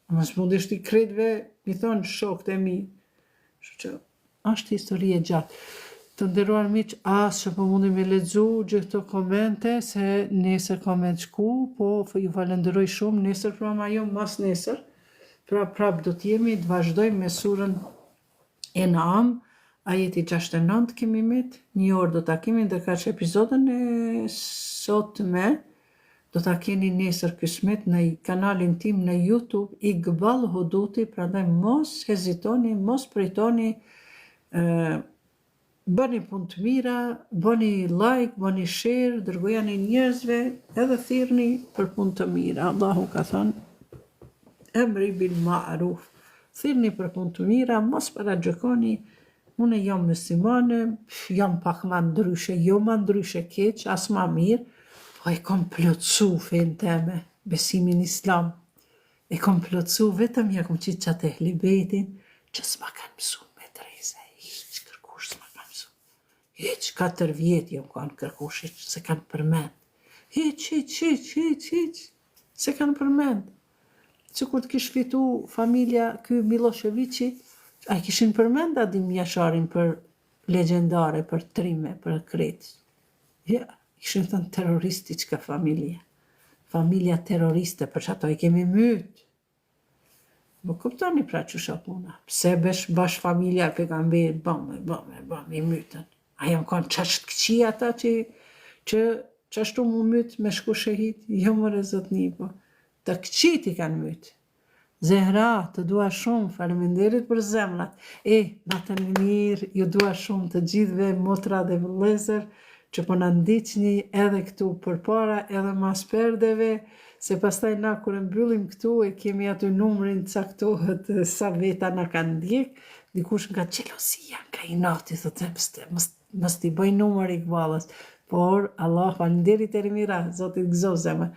Ama s'mundisht i kretve, mi thonë shok të mi. Që është histori e gjatë. Të nderuar miq, as që po mundi me lexu gjithë këto komente, se nesër ka me shku, po ju falenderoj shumë, nesër pra ma jo mas nesër, prap do t'jemi, të vazhdojmë me surën Enam, ajeti 69 kemi met, 1 orë do ta kemi, ndërka që epizodën e sotme do ta keni nesër kismet në kanalin tim në YouTube, Iqbal Huduti, prandaj mos hezitoni, mos pritoni bëni punë të mira, bëni like, bëni share, dërgojani njerëzve, edhe thirrni për punë të mira. Allahu ka thënë, emri bil ma'ruf. Thirrni për punë të mira, mos paragjykoni. Unë jam muslimane, jam pak ma ndryshe, jo ma ndryshe keq, as ma mirë, po e kom plotsu fen teme, besimin islam. E kom plotsu vetëm ja kom qitë qatë ehli bejtin, që s'ma kanë mësu me dreze, hiq kërkush s'ma kanë mësu. Hiq 4 vjetë jam kanë kërkush, hiq se kanë përmend. Hiq, se kanë përmend. Që kur të kish fitu familja ky Miloševiqi, a i kishin përmend Adim Jasharin për legendare, për trime, për kretë. Ja, kishin thënë terroristi qka familja. Familja terroriste, për që ato i kemi mytë. Më kuptoni pra që puna. Pse bash familja e pejgamberit, bëm, i mytën. A jam kanë qashtë këqi ata që qashtu mu mytë me shku shëhit? Jo më rezotni, po. Të këqit i kanë mytë. Zehra, të dua shumë, faleminderit për zemrat. Natën e mirë, ju dua shumë të gjithve, motra dhe vëllezër, që po na ndiqni edhe këtu përpara, edhe mas perdeve, se pastaj na kur e mbyllim këtu e kemi aty numrin caktohet sa veta na kanë ndjek, dikush nga xhelosia, nga inati, thotë mos t'i bëj numër i këvalës, por Allah faleminderit e mira, Zotit gëzo zemër.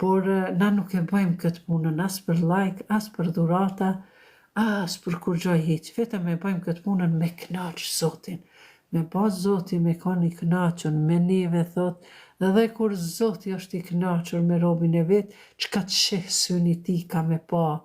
Por na nuk e bëjmë këtë punën as për like, as për dhurata, as për kur gjoj hiq. Vetëm e bëjmë këtë punën me knaq Zotin. Me pas Zotin me kanë i knaqën, me neve thot, dhe kur Zoti është i knaqër me robin e vet, çka të sheh syni ti ka me pa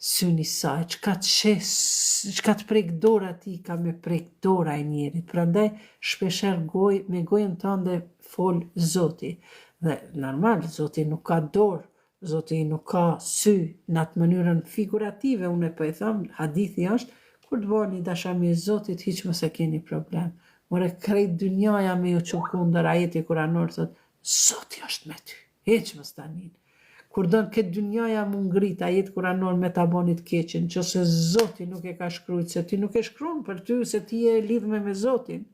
syni saj, çka të prek dora ti ka me prek dora e njerit. Prandaj shpesher me gojën tënde fol Zoti. Dhe normal, Zoti nuk ka dorë, Zoti nuk ka sy, në atë mënyrën figurative, unë po e them, hadithi është, kur të bëni dashami e Zotit, hiq mos e keni problem. More krejt dynjaja me ju që kundër ajeti kuranor, thot, Zoti është me ty, hiq mos tanin. Kur dënë këtë dynjaja mu ngrit, ajeti kuranor me ta bonit keqin, që se Zoti nuk e ka shkrujt, se ti nuk e shkruan për ty, se ti e lidhme me Zotin.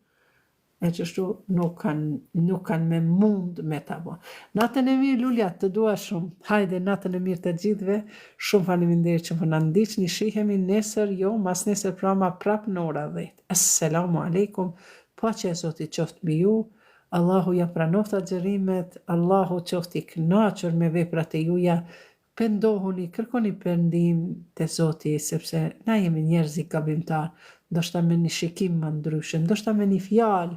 E qështu nuk kanë me mund me ta bo. Natën e mirë, Lulja, të dua shumë. Hajde, natën e mirë të gjithve. Shumë faleminderit që më ndiqni. Shihemi nesër, mas nesër prama prap në ora 10. Assalamu alaikum. Paqja e Zotit qoftë mbi ju. Allahu ja pranoft agjërimet. Allahu qoftë i kënaqur me veprat e juja. Pendohuni, kërkoni pendim te Zoti, sepse na jemi njerëz i gabimtar. Ndoshta me një shikim më ndryshe, ndoshta me një fjalë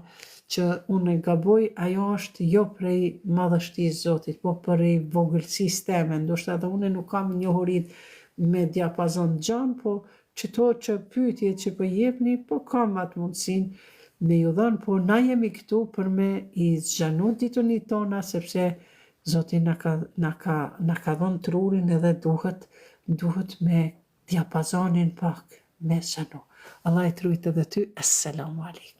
që unë e gaboj, ajo është jo prej madhështisë Zotit, po prej vogëlsisë teme, ndoshta edhe unë nuk kam njohurit me diapazon gjanë, po që pyetje që po jepni, po kam atë mundësinë me ju dhënë, po na jemi këtu për me i zgjanu ditën tona, sepse Zoti na ka dhënë trurin edhe duhet me diapazonin pak me zgjanu. Allah i trujtë edhe ty. Assalamu alaikum.